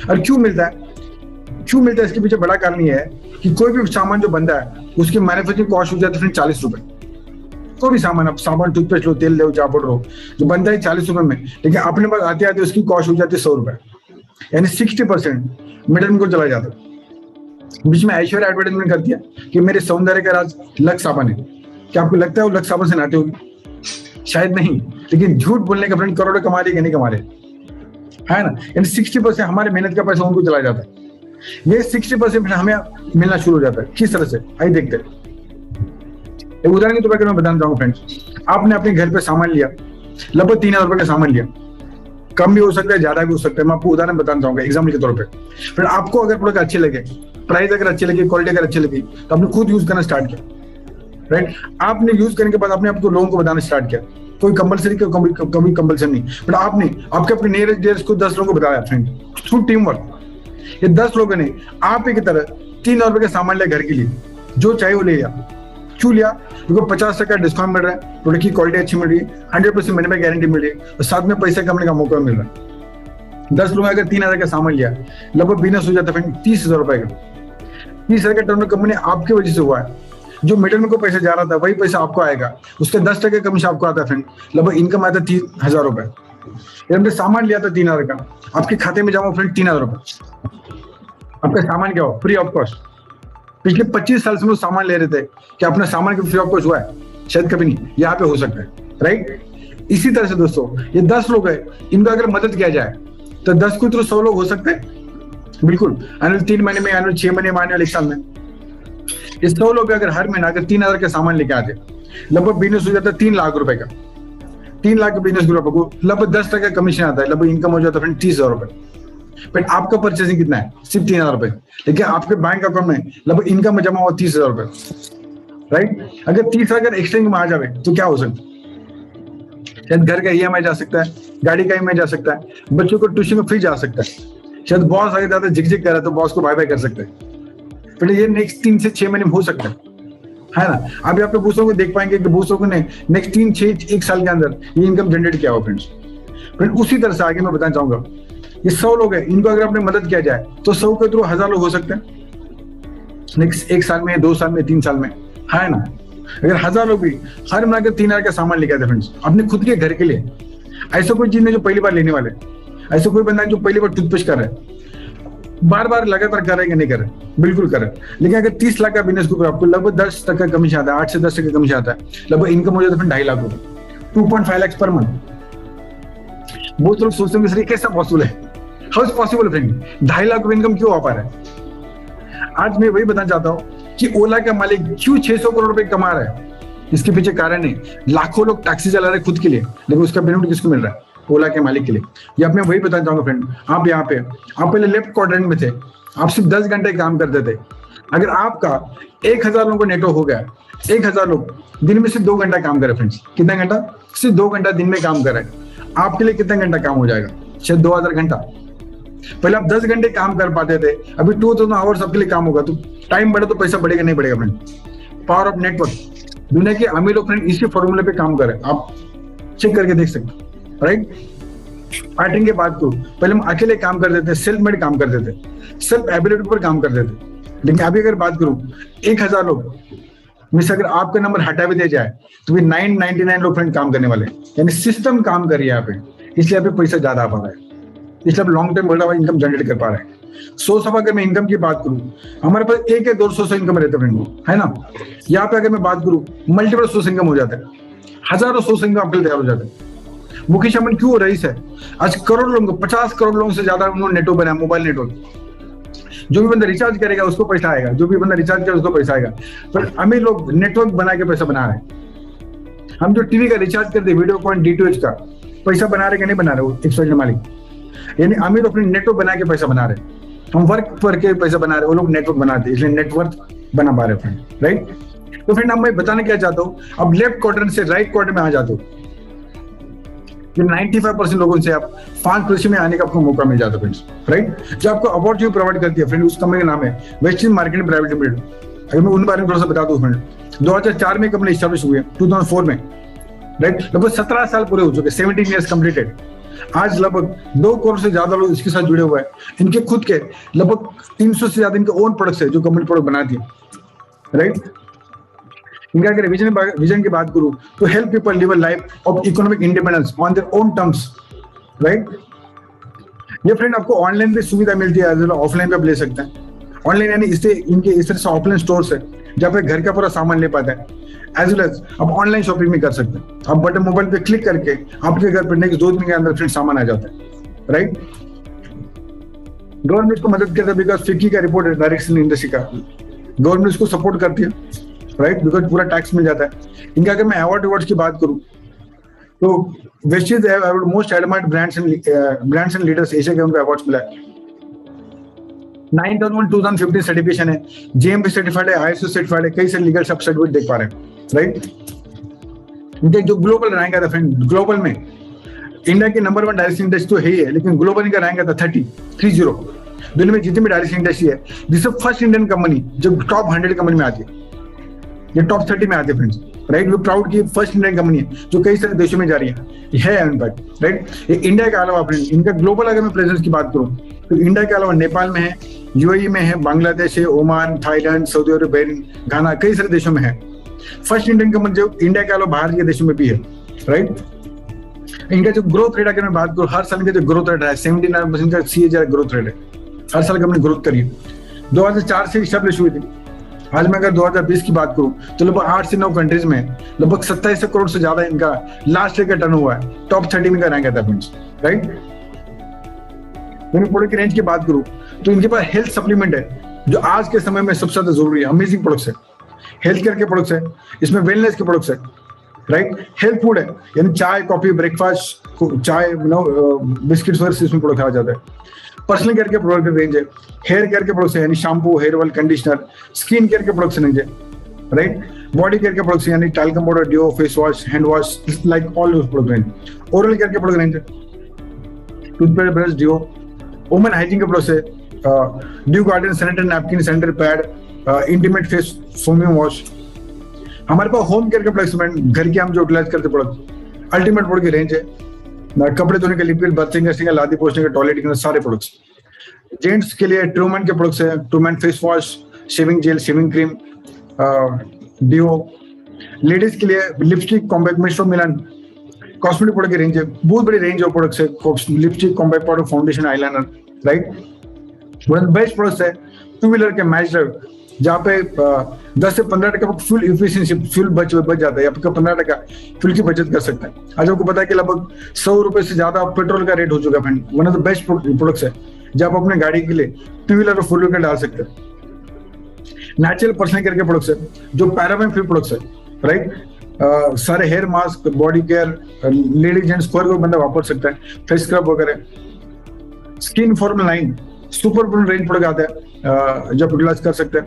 और क्यों मिलता है? क्यों मिलता है? इसके पीछे बड़ा कारण ये है कि कोई भी सामान जो बनता है उसकी मैन्युफैक्चरिंग कॉस्ट हो जाती है फ्रेंड 40 रुपए। कोई भी सामान, आप सामान टूथपेस्ट लो, तेल लो, चापड़ लो, जो बनता है 40 रुपए में, लेकिन अपने पास आते आते उसकी कॉस्ट हो जाती है 100 रुपए, यानी 60% मिडल को चला जाता है। बीच में ऐश्वर्या एडवर्टाइजमेंट करती है कि मेरे सौंदर्य का राज लक्स साबन है। क्या आपको लगता है वो लक्स साबन से नहाती होगी? शायद नहीं, लेकिन झूठ बोलने का फ्रेंड करोड़ों कमा रही है कि नहीं कमा रहे, है ना। यानी 60% हमारे मेहनत का पैसा उनको चला जाता है। ये 60% हमें मिलना शुरू हो जाता है। किस तरह से? आइए देखते हैं। एक उदाहरण के तौर पर मैं बताना चाहूंगा फ्रेंड्स, आपने अपने घर पे सामान लिया, लगभग 3000 रुपए का सामान लिया, कम भी हो सकता है, ज्यादा भी हो सकता है। मैं आपको उदाहरण बताना चाहूंगा एग्जाम्पल के तौर पे। फिर आपको अगर प्रोडक्ट अच्छे लगे, प्राइस अगर अच्छी लगी, क्वालिटी अगर अच्छी लगी, तो आपने खुद यूज करना स्टार्ट किया। राइट? आपने यूज करने के बाद आपने आपको लोगों को बताना स्टार्ट किया। कोई कंपलसरी, कभी कंपलसरी नहीं, बट आपने आपके अपने नियरेस्ट डियर्स को 10 लोगों को बताया फ्रेंड, थ्रू टीम वर्क। ये 10 लोगों ने आप ही की तरह 3000 रुपए का सामान लिया घर के लिए, जो चाहिए वो ले लिया। क्यों लिया? क्योंकि 50% डिस्काउंट मिल रहा है, प्रोडक्ट की क्वालिटी अच्छी मिल रही है, 100% मनी बैक गारंटी मिल रही है, और साथ में पैसे कमाने का मौका मिल रहा है। 10 लोग अगर 3000 का सामान लिया, लगभग बिजनेस हो जाता है 30,000 रुपए का। 30,000 का टर्नओवर कंपनी आपकी वजह से हुआ है। जो मिडिल में को पैसा जा रहा था वही पैसा आपको आएगा, उसके 10% कमीशन आपको आता है फ्रेंड, लगभग इनकम आता है 30,000 रुपए। हमने सामान लिया था 3000 का, आपके खाते में जमा फ्रेंड 3000 रुपए। आपका सामान क्या हो? Free of cost. पिछले 25 साल से वो सामान ले रहे थे कि अपना सामान का फ्री ऑफ कॉस्ट हुआ है? शायद कभी नहीं, यहाँ पे हो सकता है। राइट? इसी तरह से दोस्तों, ये 10 लोग है, इनको अगर मदद किया जाए तो 10 को तो 100 लोग हो सकते हैं। बिल्कुल, आने वाले 3 महीने में, आने वाले 6 महीने में, आने वाले 1 साल में, ये 100 लोग अगर हर महीना अगर 3000 का सामान लेके आते, लगभग बिजनेस हो जाता है 3 लाख रुपए का। 3 लाख के बिजनेस ग्रुप को लगभग 10% कमीशन आता है, लगभग इनकम हो जाता है फ्रेंड 30,000 रुपए। बट आपका परचेसिंग कितना है? सिर्फ 3,000 रुपए। लेकिन आपके बैंक अकाउंट में लगभग इनकम में जमा हुआ 30,000 रुपए, राइट? अगर 30,000 एक्स्ट्रा इनकम आ जाए तो क्या हो सकता है? शायद घर का ईएमआई जा सकता है, गाड़ी का ईएमआई जा सकता है, बच्चों को ट्यूशन में फी जा सकता है, शायद बॉस आगे ज्यादा झिकझिक कर रहा है तो बॉस को बाय बाय कर सकते हैं। फिर ये नेक्स्ट 3 से 6 महीने में हो सकता है ना? अभी आप दूसरों को देख पाएंगे कि दूसरों ने नेक्स्ट 3-6 साल के अंदर ये इनकम जनरेट किया हो फ्रेंड्स। फिर उसी तरह से आगे मैं बताना चाहूंगा, ये 100 लोग हैं, इनको अगर आपने मदद किया जाए तो 100 के थ्रू 1000 लोग हो सकते हैं नेक्स्ट 1 साल में, 2 साल में, 3 साल में, है ना? अगर 1000 लोग भी हर महीने 3,000 का सामान लेके आते फ्रेंड्स अपने खुद के घर के लिए, ऐसा कोई चीज नहीं जो पहली बार लेने वाले, ऐसा कोई बंदा जो पहली बार टूथपेस्ट कर रहा है, बार बार लगातार कर रहे कि नहीं कर रहे, बिल्कुल कर रहे। लेकिन अगर 30 लाख का बिजनेस को आपको लगभग 10% का कमीशन आता है, 8 से 10% कमीशन आता है, लगभग इनकम हो जाता है फिर 2.5 लाख रुपए, 2.5 लाख पर मंथ। बहुत लोग सोचते हैं कैसा पॉसिबल है, how is possible friend? 2.5 lakh रुपए इनकम क्यों आ पा रहा है? आज मैं वही बताना चाहता हूँ कि ओला का मालिक क्यों 600 करोड़ रुपए कमा रहा है। इसके पीछे कारण है, लाखों लोग टैक्सी चला रहे खुद के लिए, लेकिन उसका बेनिफिट किसको मिल रहा है? ओला के मालिक के लिए। ये आप मैं वही बताना चाहूंगा फ्रेंड। आप यहाँ पे, आप पहले लेफ्ट क्वाड्रेंट में थे, आप सिर्फ 10 घंटे काम करते थे। अगर आपका 1000 लोगों को नेटवर्क हो गया, 1000 लोग दिन में सिर्फ 2 घंटा काम करे फ्रेंड्स, कितना घंटा? सिर्फ 2 घंटा दिन में काम करे, आपके लिए कितना घंटा काम हो जाएगा? शायद 2000 घंटा। पहले आप 10 घंटे काम कर पाते थे, अभी 2000 आवर्स आपके लिए काम होगा। तो टाइम बढ़े तो पैसा बढ़ेगा नहीं बढ़ेगा फ्रेंड? Power of network. दुनिया के अमीर लोग फ्रेंड इसी फॉर्मूले पे काम करें, आप चेक करके देख सकते हैं, राइट? पार्टिंग की बात करूं, पहले हम अकेले काम करते थे, सेल्फ मेड काम करते थे, सेल्फ एबिलिटी पर काम करते थे। लेकिन अभी अगर बात करूं 1000 लोग में से अगर आपका नंबर हटा भी दिया जाए तो भी 999 लोग फ्रेंड काम करने वाले, यानी सिस्टम काम कर रही है यहाँ पे, इसलिए यहाँ पे पैसा ज्यादा आ पा रहा है, इसलिए आप लॉन्ग टर्म बढ़ा हुआ इनकम जनरेट कर पा रहे हैं। सोर्स ऑफ अगर मैं इनकम की बात करूं, हमारे पास 1 या 2 सोर्स इनकम रहते हैं फ्रेंड, है ना? यहाँ पे अगर मैं बात करूं मल्टीपल सोर्स इनकम हो जाता है, हजारों सोर्स इनकम आपके लिए तैयार हो जाते हैं। मुकेश अंबानी क्यों रईस है? आज करोड़ लोगों, 50 करोड़ लोगों से ज्यादा उन्होंने नेटवर्क बनाया, मोबाइल नेटवर्क। जो भी बंदा रिचार्ज करेगा उसको पैसा आएगा, जो भी बंदा रिचार्ज करेगा उसको पैसा आएगा। पर अमीर लोग नेटवर्क बना के पैसा बना रहे हैं। हम जो टीवी का रिचार्ज करते, वीडियो कॉन DTH का पैसा बना रहे कि नहीं बना रहे वो एक मालिक, यानी अमीर अपने नेटवर्क बना के पैसा बना रहे। हम वर्क करके पैसा बना रहे, वो लोग नेटवर्क बनाते हैं, इसलिए नेटवर्क बना पा रहे फ्रेंड, राइट? तो फ्रेंड अब मैं बताने क्या चाहता हूँ, अब लेफ्ट क्वाड्रेंट से राइट क्वाड्रेंट में आ जाते हो, 95% लोगों से आप 5% में आने का आपको मौका मिल जाता है फ्रेंड्स, राइट? जो आपको अपॉर्चुनिटी प्रोवाइड करती है फ्रेंड, उस कंपनी का नाम है वेस्टर्न मार्केटिंग प्राइवेट लिमिटेड। अगर मैं उन बारे में थोड़ा सा बता दूं फ्रेंड, 2004 में कंपनी स्टैब्लिश हुई है, 2004 में, राइट? लगभग 17 साल पूरे हो चुके, 17 ईयर्स कंप्लीटेड। आज लगभग 2 करोड़ से ज्यादा लोग इसके साथ जुड़े हुए हैं। इनके खुद के लगभग 300 से ज्यादा इनके ओन प्रोडक्ट्स है जो कंपनी प्रोडक्ट बनाती है, राइट? इनका अगर विजन की बात करूं तो help people live a life of economic independence on their own terms, right? ये फ्रेंड आपको ऑनलाइन पे सुविधा मिलती है, ऑफलाइन पे आप ले सकते हैं। ऑनलाइन यानी इससे इनके इस तरह से ऑफलाइन स्टोर्स है जहाँ पे घर का पूरा सामान ले पाता है, एज वेल एज आप ऑनलाइन शॉपिंग भी कर सकते हैं। आप बटन मोबाइल पे क्लिक करके आपके घर पर नेक्स्ट 2 दिन के अंदर फ्रेंड सामान आ जाता है, राइट? गवर्नमेंट को मदद करता है बिकॉज फिक्की का रिपोर्ट है डायरेक्शन इंडस्ट्री का, गवर्नमेंट इसको सपोर्ट करती है, राइट? बिकॉज पूरा टैक्स मिल जाता है। इनका अगर मैं अवार्ड्स की बात करूं तो Vestige most admired brands and leaders Asia के उनको अवार्ड्स मिला है। 9001-2015 सर्टिफिकेशन है, GMP सर्टिफाइड है, ISO सर्टिफाइड है, कई सारे लीगल सब सर्टिफिकेट देख पा रहे हैं, राइट? इनके जो ग्लोबल रैंक आता है फ्रेंड, ग्लोबल में इंडिया की नंबर 1 डायरेक्ट इंडस्ट्री तो है ही है, लेकिन ग्लोबल इनका रैंक आता है 30। दुनिया में जितनी भी डायरेक्ट इंडस्ट्री है, जिससे फर्स्ट इंडियन कंपनी जो टॉप 100 कंपनी में आती है, ये टॉप 30 में आती है फ्रेंड्स, राइट? वी प्राउड की फर्स्ट इंडियन कंपनी है जो कई सारे देशों में जा रही है इनफैक्ट, राइट? ये इंडिया के अलावा फ्रेंड इनका ग्लोबल अगर मैं प्रेजेंस की बात करूं तो इंडिया के अलावा नेपाल में है, UAE में है, बांग्लादेश है, ओमान, थाईलैंड, सऊदी अरब, बहरीन, घाना, कई सारे देशों में है। फर्स्ट इंडियन कंपनी जो इंडिया के अलावा बाहर के देशों में भी है, राइट? इनका जो ग्रोथ रेट अगर मैं बात करूं, हर साल का जो ग्रोथ रेट है 79% का CAGR ग्रोथ रेट है, हर साल कंपनी ग्रोथ करी है। 2004 से स्टैब्लिश हुई थी। आज मैं अगर 2020 की बात करूं तो लगभग 8 से 9 कंट्रीज में लगभग 27 करोड़ से ज्यादा इनका लास्ट ईयर का टर्न हुआ है, टॉप 30 में का रैंक आता है, राइट? प्रोडक्ट की रेंज की बात करूं तो इनके पास हेल्थ सप्लीमेंट है जो आज के समय में सबसे ज्यादा जरूरी है। अमेजिंग प्रोडक्ट्स है, हेल्थ केयर के प्रोडक्ट्स है, इसमें वेलनेस के प्रोडक्ट्स है, राइट? हेल्थ फूड है, यानी चाय, कॉफी, ब्रेकफास्ट, चाय, बिस्किट्स वगैरह इसमें प्रोडक्ट आ जाता है। पर्सनल केयर के प्रोडक्ट रेंज है, हेयर केयर के प्रोडक्ट्स यानी shampoo, hair oil, conditioner, skin care के प्रोडक्ट्स रेंज है, राइट। बॉडी केयर के प्रोडक्ट्स यानी talcum powder, deo, face wash, hand wash, like all those product range. Oral care के product range है, toothpaste, brush, deo. Women hygiene के products है, dew garden sanitary napkin, sanitary pad, intimate face foaming wash. हमारे पास home care के products, घर के हम जो यूटिलाइज करते प्रोडक्ट, अल्टीमेट प्रोडक्ट की रेंज है, कपड़े धोने के लिक्विड, बर्थिंग का सिंगल, लादी पोछने के, टॉयलेट के सारे प्रोडक्ट्स। जेंट्स के लिए ट्रूमैन के प्रोडक्ट्स है, Truman face wash, shaving gel, shaving cream, deo. Ladies के लिए lipstick, compact mist of Milan, cosmetic product की रेंज है, बहुत बड़ी रेंज ऑफ प्रोडक्ट्स है, lipstick, compact powder, foundation, eyeliner, right. Best products है टू व्हीलर के मैच ड्राइव, जहाँ पे 10 से 15% फ्यूल इफिशियंसी, फ्यूल बच जाता है, आपका 15% फ्यूल की बचत कर सकते हैं। आज आपको पता है कि लगभग 100 रुपए से ज्यादा पेट्रोल का रेट हो चुका है। One of the best products है जब आप अपने गाड़ी के लिए टू व्हीलर और फोर व्हीलर डाल सकते हैं। नेचुरल पर्सनल केयर के प्रोडक्ट्स है, जो पैराबेन फ्री प्रोडक्ट्स है, राइट। सारे hair mask, body care, ladies gents कोई बंदा वापर सकता है, फेस स्क्रब वगैरह। स्किन फॉर्मूला 9 सुपर ब्रून रेंज प्रोडक्ट आते हैं जो यूटिलाइज कर सकते हैं।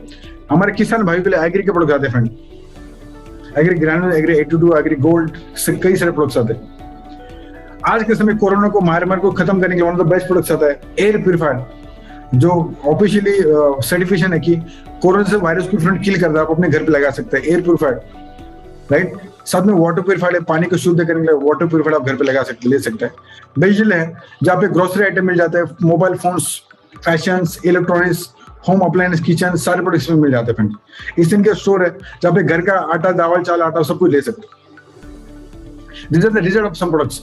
हमारे किसान भाइयों के लिए एग्री के प्रोडक्ट आते हैं friend, agri granule, agri 82, agri gold से कई सारे प्रोडक्ट्स आते हैं। आज के समय कोरोना को मार को खत्म करने के लिए one of the best products आता है एयर प्यूरिफायर, जो ऑफिशियली सर्टिफिकेशन है कि कोरोना से वायरस को तुरंत किल करता है, आप अपने घर पे लगा सकते हैं एयर प्यूरिफायर, राइट। साथ में वाटर प्यूरिफायर है, पानी को शुद्ध करने के लिए वाटर प्यूरिफायर आप घर पे लगा सकते, ले सकते हैं। बिजल है, जहाँ पे ग्रोसरी आइटम मिल जाते हैं, mobile phones, fashions, electronics, home appliance, kitchen, सारे प्रोडक्ट्स में मिल जाते हैं फ्रेंड। इस इनके स्टोर है जहाँ पे घर का आटा, दावल, चावल, आटा सब कुछ ले सकते हैं। This are the result of some products.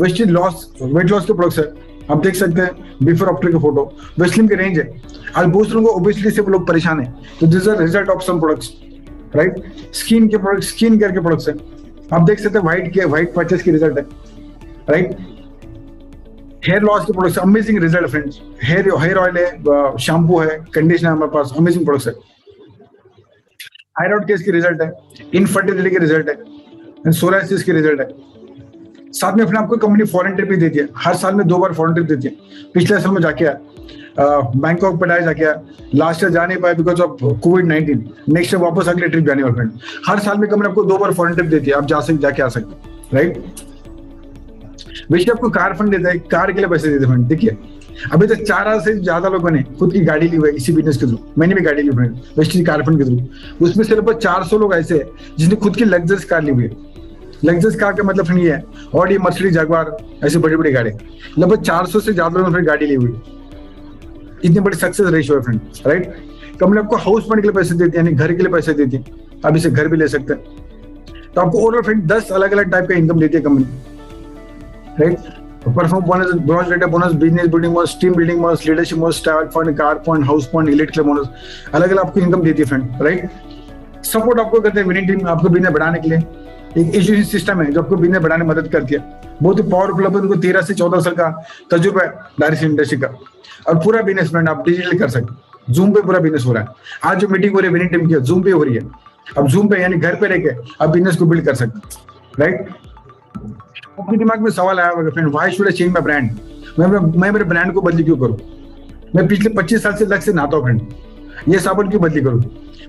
Weight loss के प्रोडक्ट्स है, आप देख सकते हैं बिफोर आफ्टर की फोटो। वेस्लिन की रेंज है, आज बहुत लोगों को ओबेसिटी से लोग परेशान है, तो this are result of some products, right. Skin के प्रोडक्ट, स्किन केयर के प्रोडक्ट्स है, आप देख सकते हैं व्हाइट पैचेस की रिजल्ट है, राइट। हेयर लॉस के products, amazing result friends. Hair oil है, शैम्पू है, कंडीशनर हमारे पास, अमेजिंग प्रोडक्ट्स है। थायराइड केस की रिजल्ट है, इनफर्टिलिटी की रिजल्ट है, सोरायसिस की रिजल्ट है। साथ में अपने आपको कंपनी फॉरेन ट्रिप भी देती है, हर साल में 2 बार फॉरेन ट्रिप देती है। पिछले साल में जाके आया, बैंकॉक पढ़ाया जाके आया, लास्ट ईयर जा नहीं पाया because of covid. Next year वापस अगले ट्रिप जाने वाले फ्रेंड। हर साल में कंपनी आपको 2 बार फॉरेन ट्रिप देती है, आप जाके आ सकते हैं, राइट। वैसे आपको कार फंड देता है, कार के लिए पैसे देते हैं। देखिए अभी तक 4,000 से ज्यादा लोगों ने खुद की गाड़ी ली हुई है इसी बिजनेस के थ्रू। मैंने भी गाड़ी ली फ्रेंड, वेस्टिज कार फंड के थ्रू। उसमें से लगभग 400 लोग ऐसे हैं जिसने खुद की लग्जरियस कार ली हुई है। लग्जरियस कार का मतलब फ्रेंड ये है ऑडी, मर्सिडीज, जगुआर, ऐसी बड़ी बड़ी गाड़ी। लगभग 400 से ज्यादा लोगों ने गाड़ी ली हुई है। इतनी बड़ी सक्सेस रेशियो है फ्रेंड, राइट। कंपनी आपको हाउस फंड के लिए पैसे देती है, यानी घर के लिए पैसे देती है, आप इसे घर भी ले सकते हैं। तो आपको ओवरऑल फ्रेंड 10 अलग अलग टाइप का इनकम देती है company, right. Perform bonus, gross data bonus, business building bonus, team building bonus, leadership bonus, star fund, car fund, house fund, electric bonus, अलग अलग आपको इनकम देती है फ्रेंड, राइट। सपोर्ट आपको करते हैं विनिंग टीम, आपको बिजनेस बढ़ाने के लिए एक एजुकेशन सिस्टम है जो आपको बिजनेस बढ़ाने में मदद करती है। बहुत ही पावरफुल है, उनको 13 से 14 साल का तजुर्बा है डायरेक्ट इंडस्ट्री का, और पूरा बिजनेस फ्रेंड आप डिजिटल कर सकते। जूम पे पूरा बिजनेस हो रहा है। आज जो मीटिंग हो रही है विनिंग टीम की, जूम पे हो रही है। अब जूम पे यानी घर पे रह के आप बिजनेस को बिल्ड कर सकते हैं, राइट। आपके दिमाग में सवाल आया होगा friend, why should I change my brand? मैं मेरे ब्रांड को बदली क्यों करूं? मैं पिछले 25 साल से लक्ष्य से नहाता हूं फ्रेंड, ये साबुन क्यों बदली करूं?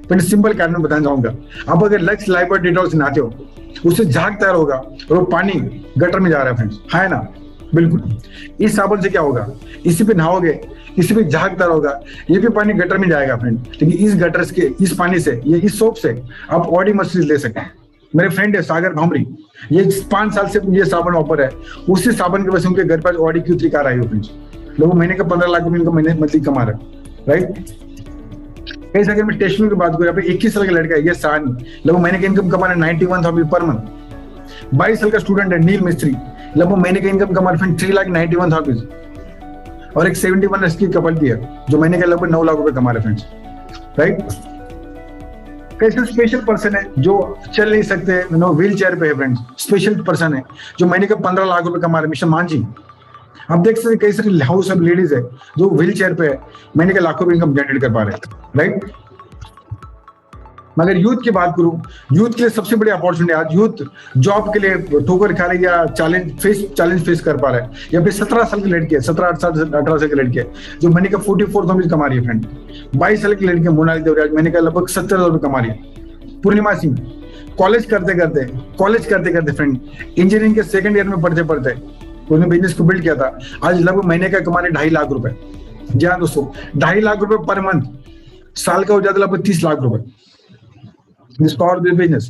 फ्रेंड सिंपल कारण बताना चाहूंगा। आप अगर लक्ष्य लाइफ और डिटॉल से नहाते हो, उससे झाग तैयार होगा और वो पानी गटर में जा रहा है फ्रेंड्स, है ना? बिल्कुल। इस साबुन से क्या होगा, इसी पे नहाओगे, इसी पे झाग तैयार होगा, ये भी पानी गटर में जाएगा फ्रेंड। लेकिन इस गटर के इस पानी से, ये इस सोप से आप ऑडी मर्सिडीज ले सकते हैं। मेरे फ्रेंड है सागर भामरी, ये 5 साल से ये साबुन ऑफर है। उसी साबुन की वजह से उनके घर पर ऑडी Q3 कार आई हो फ्रेंड्स। लोग महीने का 15 लाख रुपए इनका महीने मंथली कमा रहे हैं, राइट। कैसे अगर मैं टेस्टिंग की बात करूं, यहाँ पे 21 साल का लड़का है ये सानी, लगभग महीने का इनकम कमा रहे 91,000 पर मंथ। 22 साल का स्टूडेंट है नील मिस्त्री, लगभग महीने का इनकम कमा रहे 3,91,000। और एक 71 ईयर्स की कपल भी है जो महीने का लगभग 9 लाख रुपए कमा रहे फ्रेंड्स, राइट। कैसे स्पेशल पर्सन है जो चल नहीं सकते, व्हील चेयर पे है फ्रेंड्स, स्पेशल पर्सन है जो महीने का 15 लाख रुपए कमा रहे हैं, मिस्टर मांझी। आप देख सकते कई सारी हाउस ऑफ लेडीज है जो व्हील चेयर पे है, महीने के लाखों रुपए इनकम जनरेट कर पा रहे हैं, राइट। मगर यूथ की बात करूं, यूथ के लिए सबसे बड़ी अपॉर्चुनिटी आज यूथ जॉब के लिए ठोकर खा रही या चैलेंज फेस कर पा रहा है। या फिर 17 साल की लड़की है, 17-18 साल की लड़की है जो महीने का 44,000 कमा रही है फ्रेंड। 22 साल की लड़की है मोनाली देवरी, आज महीने का लगभग 70,000 कमा रही है। पूर्णिमा सिंह कॉलेज करते करते फ्रेंड, इंजीनियरिंग के सेकंड ईयर में पढ़ते पढ़ते उसने बिजनेस को बिल्ड किया था। आज लगभग महीने का कमा रहे 2.5 लाख रुपए। जी हाँ दोस्तों, 2.5 लाख रुपए पर मंथ, साल का हो जाता लगभग 30 लाख रुपए। This power business.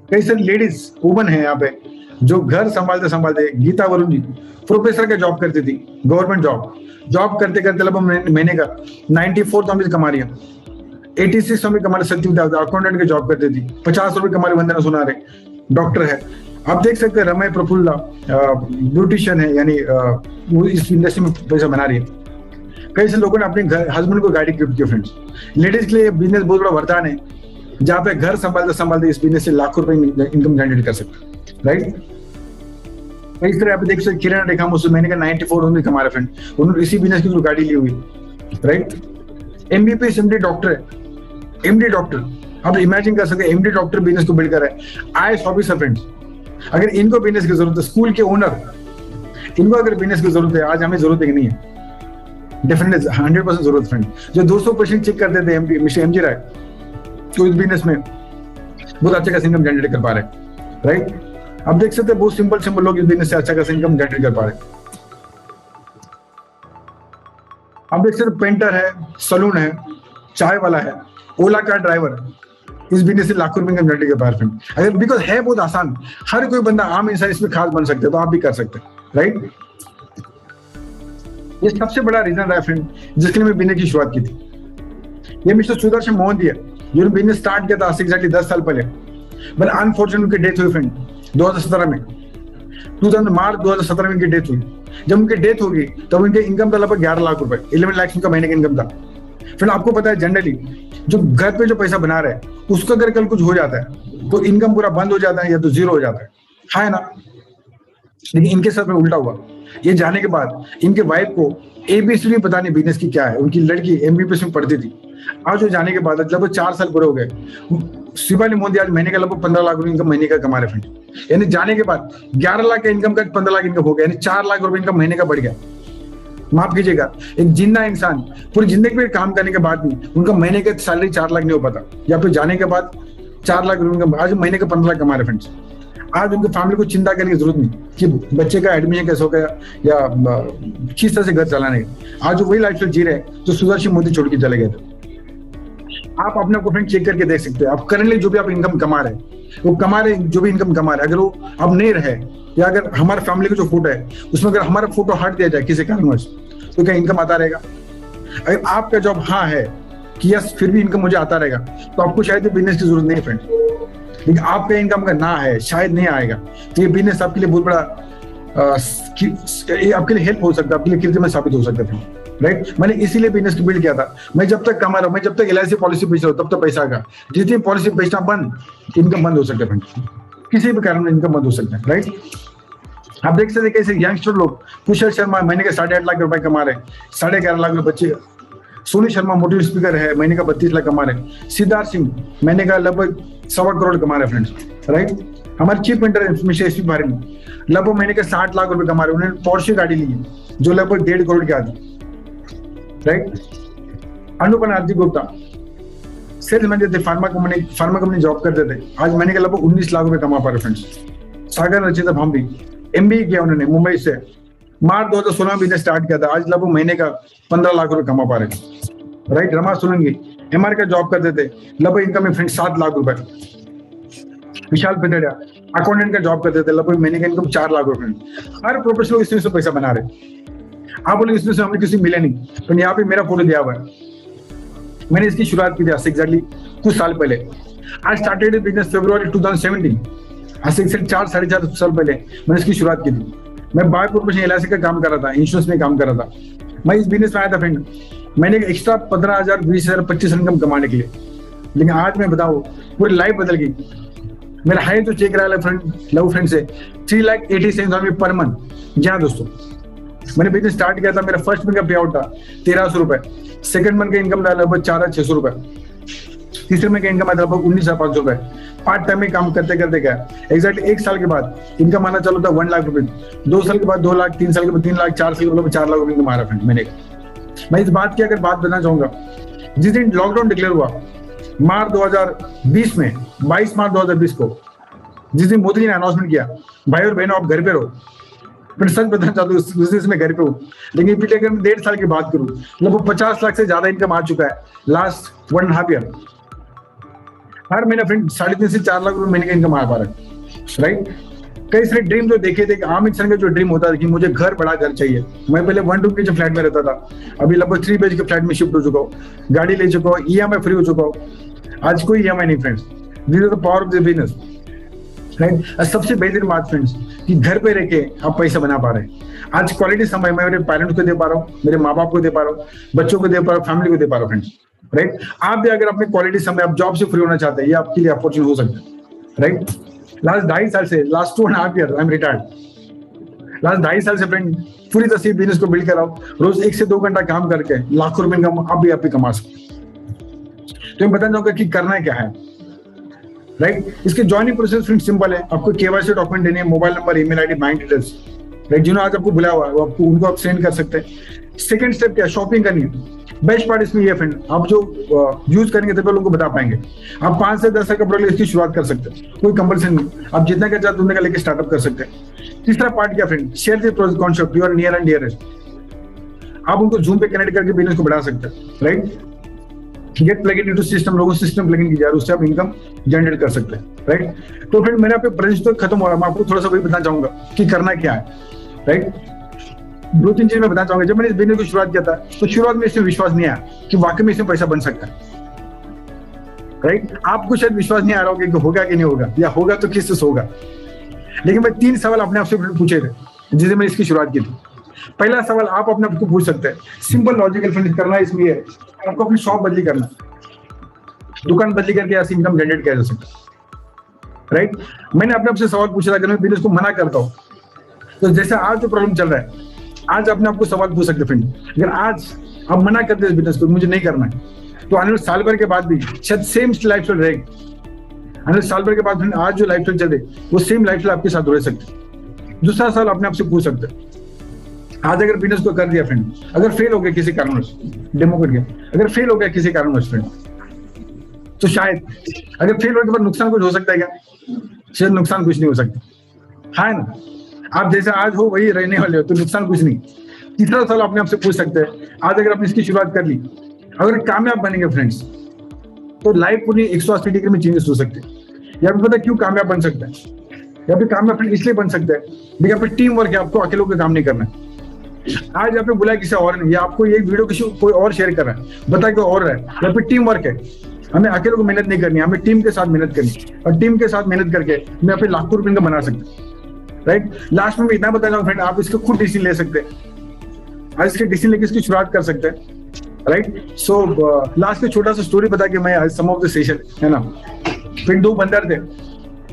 कई सारी लेडीज वुमन है यहाँ पे जो घर संभालते संभालते, गीता वरुण जी प्रोफेसर का जॉब करती थी, गवर्नमेंट जॉब करते करते लगभग महीने का 94,000 कमा रही है। 86 में कमा रहे सत्यम अकाउंटेंट की जॉब करती थी। 50 रुपए कमा रहे वंदना सुनारे, डॉक्टर है। आप देख सकते हैं रमय प्रफुल्ला ब्यूटिशियन है, यानी वो इस इंडस्ट्री में पैसा बना रही है। कई से लोगों ने अपने हस्बैंड को गाड़ी गिफ्ट की फ्रेंड्स। लेडीज के लिए बिजनेस बहुत बड़ा वरदान है, जहाँ पे घर संभालते संभालते इस बिजनेस से लाखों रुपए इनकम जनरेट कर सकते, राइट। इस तरह आप देख सकते किरण रेखा मुझसे महीने का 94,000 कमा रहे फ्रेंड, उन्होंने इसी बिजनेस की गाड़ी ली हुई, राइट। एमबीपीएस एमडी डॉक्टर, आप इमेजिन कर सकते हैं एमडी डॉक्टर बिजनेस को बिल्ड कर रहे हैं। आईएएस ऑफिसर फ्रेंड्स, अगर इनको बिजनेस की जरूरत है, स्कूल के ओनर, इनको अगर बिजनेस की जरूरत है, आज हमें जरूरत है कि नहीं है? डेफिनेटली 100% जरूरत फ्रेंड। जो 200% चेक कर देते हैं मिस्टर एमजी राय, तो इस बिजनेस में बहुत अच्छा खासा इनकम जनरेट कर पा रहे हैं, राइट। आप देख सकते हैं बहुत सिंपल लोग इस बिजनेस से अच्छा खासा इनकम जनरेट कर पा रहे हैं। आप देख सकते पेंटर है, सलून है, चाय वाला है, ओला कार ड्राइवर, इस बिजनेस से लाखों रुपए इनकम जनरेट कर पा रहे हैं। अगर बिकॉज है बहुत आसान, हर कोई बंदा आम इंसान इसमें खास बन सकते हैं, तो आप भी कर सकते हैं, राइट। ये सबसे बड़ा रीजन रहा फ्रेंड जिसके लिए मैं बिजनेस की शुरुआत की थी। ये मिस्टर सुदर्शन मोहंती है, जिन्होंने बिजनेस स्टार्ट किया था एग्जैक्टली 10 साल पहले, बट अनफॉर्चुनेटली उनकी डेथ हुई फ्रेंड 2017 में। मार्च 2017 में उनकी डेथ हुई। जब उनकी डेथ होगी तब उनके इनकम था लगभग 11 लाख रुपए, 11 लाख उनका महीने का इनकम था। फ्रेंड आपको पता है जनरली जो घर पे जो पैसा बना रहे हैं उसका अगर कल कुछ हो जाता है तो इनकम पूरा बंद हो जाता है या तो जीरो हो जाता है ना। लेकिन इनके साथ में उल्टा हुआ। ये जाने के बाद इनके वाइफ को एबीसीडी पता नहीं बिजनेस की क्या है। उनकी लड़की एमबीबीएस में पढ़ती थी। आज वो जाने के बाद लगभग 4 साल पूरे हो गए, शिवानी मोदी आज महीने का लगभग 15 लाख रुपए इनकम महीने का कमा रहे फ्रेंड। यानी जाने के बाद 11 लाख का इनकम का 15 लाख इनकम हो गया, यानी 4 लाख रुपए इनकम महीने का बढ़ गया। माफ कीजिएगा, एक जिंदा इंसान पूरी जिंदगी में काम करने के बाद भी उनका महीने का सैलरी 4 लाख नहीं हो पाता, या फिर जाने के बाद 4 लाख रुपए आज महीने का 15 लाख कमा रहे फ्रेंड्स। आज उनकी फैमिली को चिंता करने की जरूरत नहीं कि बच्चे का एडमिशन कैसे हो गया या किस तरह से घर चलाने का। आज वही लाइफस्टाइल जी रहे हैं जो सुदर्शन मोदी छोड़ के चले गए थे। आप अपने को फ्रेंड चेक करके देख सकते हैं, आप करंटली जो भी आप इनकम कमा रहे हैं, वो कमा रहे जो भी इनकम कमा रहे, अगर वो अब नहीं रहे या अगर हमारे फैमिली का जो फोटो है उसमें अगर हमारा फोटो हट दिया जाए किसी कारणवश, तो क्या इनकम आता रहेगा? अगर आपका जॉब हाँ है कि यस फिर भी इनकम मुझे आता रहेगा, तो आपको शायद बिजनेस की जरूरत नहीं है फ्रेंड। लेकिन आपका इनकम का ना है, शायद नहीं आएगा, तो ये बिजनेस आपके लिए बहुत बड़ा आपके लिए हेल्प हो सकता है, आपके लिए कीर्तिमान साबित हो सकता है, राइट। मैंने इसीलिए बिजनेस को बिल्ड किया था। मैं जब तक कमा रहा हूँ, मैं जब तक LIC पॉलिसी बेच रहा हूँ, तब तक पैसा आएगा। जिस दिन पॉलिसी बेचना बंद, इनकम बंद हो सकता है फ्रेंड, किसी भी कारण इनकम बंद हो सकता है, राइट। आप देख सकते हैं कैसे यंगस्टर लोग, कुशल शर्मा महीने के 8.5 लाख रुपए कमा रहे, 11.5 लाख रुपए बच्चे। सोनी शर्मा मोटिव स्पीकर है, महीने का 32 लाख कमा रहे। सिद्धार्थ सिंह महीने का लगभग 1.25 करोड़ कमा रहे फ्रेंड्स, राइट। हमारे चीफ मिनिस्टर मिस्टर SP बारे में लगभग महीने के 60 लाख रुपए कमा रहे। उन्होंने पोर्शे गाड़ी ली है जो लगभग 1.5 करोड़ की आती, right. अनुपन Aarti Gupta sales manager थे, फार्मा कंपनी जॉब करते थे। आज महीने के लगभग 19 लाख रुपए कमा पा रहे फ्रेंड्स। सागर रचिता भाम्बी MBA किया उन्होंने मुंबई से, मार्च 2016 में बिजनेस स्टार्ट किया था। आज लगभग महीने का 15 लाख रुपए कमा पा रहे, राइट। रमा सोलंकी MR का जॉब करते थे, लगभग इनकम में फ्रेंड 7 लाख रुपए। विशाल पितड़िया अकाउंटेंट का जॉब करते थे, लगभग महीने का इनकम 4 लाख रुपए। हर प्रोफेशनल इसमें से पैसा बना रहे। आप बोले इसमें से हमें किसी मिले नहीं, तो यहाँ पे मेरा फोटो दिया हुआ है। मैंने इसकी शुरुआत की थी एग्जैक्टली कुछ साल पहले। I started business February 2017। आज से 4-4.5 साल पहले मैंने इसकी शुरुआत की थी। मैं बाय प्रोफेशन LIC का काम कर रहा था, इंश्योरेंस में काम कर रहा था। मैं इस बिजनेस में आया था फ्रेंड मैंने एक्स्ट्रा 15,000, 20,000, 25,000 इनकम कमाने के लिए। लेकिन आज मैं बताऊं पूरी लाइफ बदल गई। मेरा हाई तो चेक रहा है फ्रेंड लव फ्रेंड से 3,87,000 पर मंथ। जी हाँ दोस्तों, मैंने बिजनेस स्टार्ट किया था, मेरा फर्स्ट मंथ का पे आउट था 1,300 रुपए, सेकंड मंथ का इनकम था लगभग 4,600 रुपए। तीसरे महीने का इनकम आता लगभग 19,500 रुपए। पार्ट टाइम में काम करते करते क्या एग्जैक्टली 1 साल के बाद इनकम आना चालू था 1 लाख रुपए, 2 साल के बाद 2 लाख, 3 साल के बाद 3 लाख, 4 साल के बाद 4 लाख रुपए इनकम आ रहा है महीने का। मैं इस बात की अगर बात बताना चाहूंगा, जिस दिन लॉकडाउन डिक्लेयर हुआ मार्च 2020 में, 22 मार्च 2020 को, जिस दिन मोदी जी ने अनाउंसमेंट किया भाई और बहनों आप घर पे रहो, मैं सच बताना चाहता हूँ उस दिन मैं घर पे हूँ। लेकिन पिछले अगर मैं 1.5 साल की बात करूँ, लगभग 50 लाख से ज्यादा इनकम आ चुका है लास्ट 1.5 ईयर। हर महीना फ्रेंड 3.5 से 4 लाख रुपए महीने का इनकम आ पा रहा है, राइट। कई सारे ड्रीम जो देखे थे, आम इंसान का जो ड्रीम होता है कि मुझे घर, बड़ा घर चाहिए। मैं पहले 1 रूम के जो फ्लैट में रहता था, अभी लगभग 3 BHK के फ्लैट में शिफ्ट हो चुका हूँ, गाड़ी ले चुका हूँ, EMI फ्री हो चुका हूँ। आज कोई EMI नहीं friends, this is the power of the business, right. सबसे बेहतरीन बात फ्रेंड्स कि घर पे रह के आप पैसा बना पा रहे हैं। आज क्वालिटी समय मैं मेरे पेरेंट्स को दे पा रहा हूँ, मेरे माँ बाप को दे पा रहा हूँ, बच्चों को दे पा रहा हूँ, फैमिली को दे पा रहा हूँ फ्रेंड्स, राइट। आप भी अगर अपने क्वालिटी समय आप जॉब से फ्री होना चाहते हैं, ये आपके लिए अपॉर्चुनिटी हो सकता है, राइट। लास्ट 2.5 साल से, last 2.5 year I am retired. Last 2.5 साल से फ्रेंड पूरी तरह से बिजनेस को बिल्ड कर रहा हूँ। रोज 1 से 2 घंटा काम करके लाखों रुपए इनकम आप भी कमा सकते हैं। तो मैं बताना चाहूंगा कि करना क्या है, राइट। इसके ज्वाइनिंग प्रोसेस फ्रेंड सिंपल है। आपको KYC डॉक्यूमेंट देने हैं, mobile number, email ID, bank details, right. जिन्होंने आज आपको बुलाया हुआ है आपको उनको आप सेंड कर सकते हैं। सेकंड स्टेप क्या है, शॉपिंग करनी है। बेस्ट पार्ट इसमें ये फ्रेंड, आप जो यूज करेंगे तभी लोगों को बता पाएंगे। आप 5 से 10 कपड़ों ले इसकी शुरुआत कर सकते हैं, कोई कंपल्सन नहीं। आप जितना का चाहते उतने का लेके स्टार्टअप कर सकते हैं। तीसरा पार्ट क्या friend, share the concept your near and dearest. आप उनको जूम पे कनेक्ट करके बिजनेस को बढ़ा सकते हैं, right. Get plug in to system, लोगों सिस्टम प्लग इन की जा रहा है, उससे आप इनकम जनरेट कर सकते हैं, राइट। तो फ्रेंड मेरे यहाँ पे प्रेजेंट तो खत्म हो रहा है, मैं आपको थोड़ा सा वही बताना चाहूंगा कि करना क्या है, राइट। 2-3 चीज मैं बताना चाहूंगा। जब मैंने इस बिजनेस को शुरुआत किया था तो शुरुआत में इसमें विश्वास नहीं आया कि वाकई में इसमें पैसा बन सकता है, राइट। आपको शायद विश्वास नहीं आ रहा होगा कि होगा कि नहीं होगा, या होगा तो किस से होगा। लेकिन मैं 3 सवाल अपने आप से पूछे थे जिससे मैंने इसकी शुरुआत की थी। पहला सवाल आप अपने आप को पूछ सकते हैं, सिंपल लॉजिकल फ्रेंड करना इसमें है, आपको अपनी शॉप बदली करना, दुकान बदली करके ऐसे इनकम जनरेट किया जा सकता है, राइट। मैंने अपने आप से सवाल पूछा था, अगर मैं बिजनेस को मना करता हूँ तो जैसे आज जो प्रॉब्लम चल रहा है, आज अपने आपको सवाल पूछ सकते फ्रेंड, अगर आज आप मना करते इस बिजनेस को, मुझे नहीं करना है, तो आने वाले साल भर के बाद भी शायद सेम लाइफ स्टाइल रहेगी। आने वाले साल भर के बाद फ्रेंड आज जो लाइफ स्टाइल चल रही वो सेम लाइफ स्टाइल आपके साथ रह सकते। दूसरा सवाल अपने आप से पूछ सकते, आज अगर बिजनेस को कर दिया फ्रेंड, अगर फेल हो गया किसी कारणवश, डेमो कर गया, अगर फेल हो गया किसी कारणवश फ्रेंड, तो शायद अगर फेल होने के बाद नुकसान कुछ हो सकता है क्या? शायद नुकसान कुछ नहीं हो सकता, है ना। आप जैसे आज हो वही रहने वाले हो, तो नुकसान कुछ नहीं। तीसरा सवाल अपने आप से पूछ सकते हैं, आज अगर आपने इसकी शुरुआत कर ली, अगर कामयाब बनेंगे फ्रेंड्स, तो लाइफ पूरी 180 डिग्री में चेंजेस हो सकते हैं। या फिर पता क्यों कामयाब बन सकता है, या फिर कामयाब फ्रेंड इसलिए बन सकता है देखिए यहाँ पे टीम वर्क है, आपको अकेले होकर काम नहीं करना है। आज यहाँ पे बुलाया किसी और ने, या आपको एक वीडियो किसी कोई और शेयर कर रहा है, बता कोई और है, या फिर टीम वर्क है। हमें अकेले को मेहनत नहीं करनी, हमें टीम के साथ मेहनत करनी, और टीम के साथ मेहनत करके मैं यहाँ पे लाखों रुपए का बना सकते, राइट। लास्ट में मैं इतना बता रहा हूँ फ्रेंड, आप इसको खुद डिसीजन ले सकते हैं, आज इसके डिसीजन लेके इसकी शुरुआत कर सकते हैं, राइट। सो लास्ट में छोटा सा स्टोरी बता के मैं सम ऑफ द सेशन, है ना। फिर 2 बंदर थे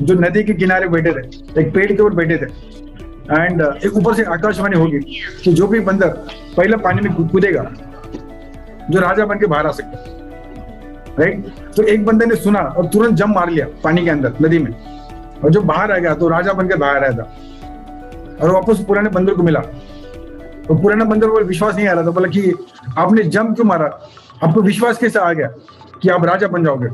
जो नदी के किनारे बैठे थे, एक पेड़ के ऊपर बैठे थे, एंड एक ऊपर से आकाशवाणी होगी कि जो भी बंदर पहले पानी में कूदेगा जो राजा बन के बाहर आ सकता है, राइट। तो एक बंदे ने सुना और तुरंत जंप मार लिया पानी के अंदर नदी में, और जो बाहर आ गया तो राजा बनकर बाहर आया था, और वापस पुराने बंदर को मिला। तो पुराना बंदर को विश्वास नहीं आ रहा था, बोला कि आपने जंप क्यों मारा, आपको विश्वास कैसे आ गया कि आप राजा बन जाओगे।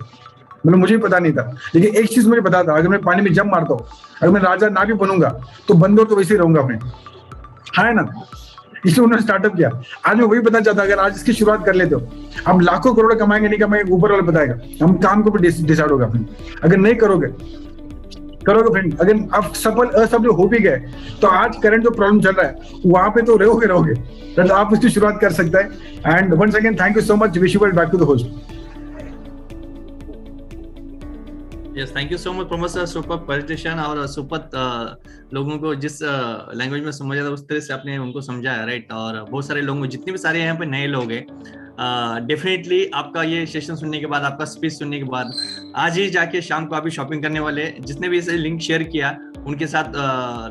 मतलब मुझे भी पता नहीं था, लेकिन एक चीज मुझे पता था, अगर मैं पानी में जंप मारता हूँ, अगर मैं राजा ना भी बनूंगा तो बंदर तो वैसे ही रहूंगा फ्रेंड, है ना। इसलिए उन्होंने स्टार्टअप किया। आज मैं वही बताना चाहता, अगर आज इसकी शुरुआत कर लेते हो, आप लाखों करोड़ कमाएंगे नहीं कमाएंगे ऊपर वाला बताएगा, हम काम के ऊपर डिसाइड होगा फ्रेंड। अगर नहीं करोगे फ्रेंड, अगर आप सफल असफल हो भी गए तो आज करंट जो प्रॉब्लम चल रहा है वहां पे तो रहोगे, तो आप इसकी शुरुआत कर सकते हैं। And once again thank you so much, wish you well, back to the host. Yes, thank you so much Pramod sir, super presentation, और सुपर लोगों को जिस लैंग्वेज में समझा था उस तरह से आपने उनको समझाया, राइट। और बहुत सारे लोगों, जितने भी सारे यहाँ पे नए लोग हैं, डेफिनेटली आपका ये सेशन सुनने के बाद, आपका स्पीच सुनने के बाद आज ही जाके शाम को अभी शॉपिंग करने वाले, जिसने भी इसे लिंक शेयर किया उनके साथ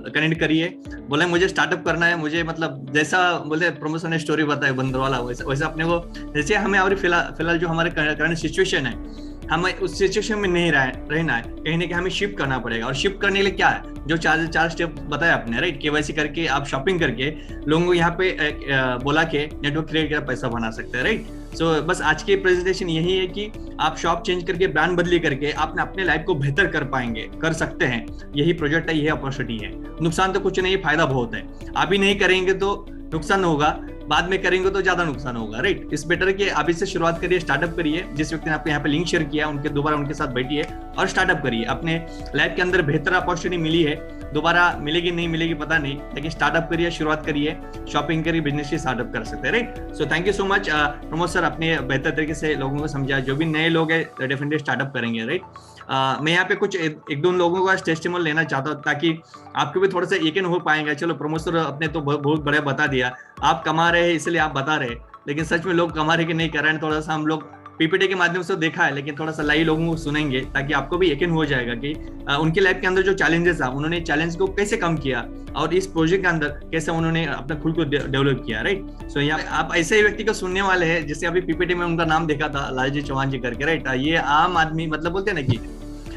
कनेक्ट करिए। बोले मुझे स्टार्टअप करना है, मुझे मतलब जैसा बोले प्रमोशन ने स्टोरी बताया बंदरवाला, वैसा अपने को, जैसे हमें और फिलहाल जो हमारे करंट सिचुएशन है, हमें उस सिचुएशन में नहीं रहना है, कहीं ना कहीं हमें शिफ्ट करना पड़ेगा। और शिफ्ट करने के लिए क्या है, जो चार स्टेप बताया आपने, राइट, केवाईसी करके आप शॉपिंग करके लोगों को यहाँ पे बोला के नेटवर्क क्रिएट कर पैसा बना सकते हैं, राइट। सो बस आज की प्रेजेंटेशन यही है कि आप शॉप चेंज करके ब्रांड बदली करके आपने अपने लाइफ को बेहतर कर पाएंगे, कर सकते हैं। यही प्रोजेक्ट है, यही अपॉर्चुनिटी है। नुकसान तो कुछ नहीं, फायदा बहुत है। अभी नहीं करेंगे तो नुकसान होगा, बाद में करेंगे तो ज्यादा नुकसान होगा, राइट। इस बेटर कि अभी से शुरुआत करिए, स्टार्टअप करिए। जिस व्यक्ति ने आपको यहाँ पे लिंक शेयर किया उनके दोबारा उनके साथ बैठिए और स्टार्टअप करिए। अपने लाइफ के अंदर बेहतर अपॉर्चुनिटी मिली है, दोबारा मिलेगी नहीं मिलेगी पता नहीं, लेकिन स्टार्टअप करिए, शुरुआत करिए, शॉपिंग करिए, बिजनेस स्टार्टअप कर सकते हैं, right. So thank you so much Pramod sir, अपने बेहतर तरीके से लोगों को समझा। जो भी नए लोग हैं डेफिनेटली स्टार्टअप करेंगे, राइट। मैं यहाँ पे कुछ एक दो लोगों का टेस्टिमोनियल लेना चाहता हूँ ताकि आपको भी थोड़ा सा यकीन हो पाएंगे। चलो प्रमोद सर अपने तो बहुत बड़े बता दिया, आप कमा रहे हैं इसलिए आप बता रहे हैं, लेकिन सच में लोग कमा रहे कि नहीं कर रहे हैं, थोड़ा सा हम लोग पीपीटी के माध्यम से देखा है, लेकिन थोड़ा सा लाइव लोगों को सुनेंगे ताकि आपको भी यकीन हो जाएगा कि उनकी लाइफ के अंदर जो चैलेंजेस है उन्होंने चैलेंज को कैसे कम किया और इस प्रोजेक्ट के अंदर कैसे उन्होंने अपना खुद को डेवलप किया, राइट। सो यहाँ आप ऐसे ही व्यक्ति को सुनने वाले हैं, जैसे अभी पीपीटी में उनका नाम देखा था, लालजी चौहान जी करके, राइट। ये आम आदमी, मतलब बोलते हैं ना कि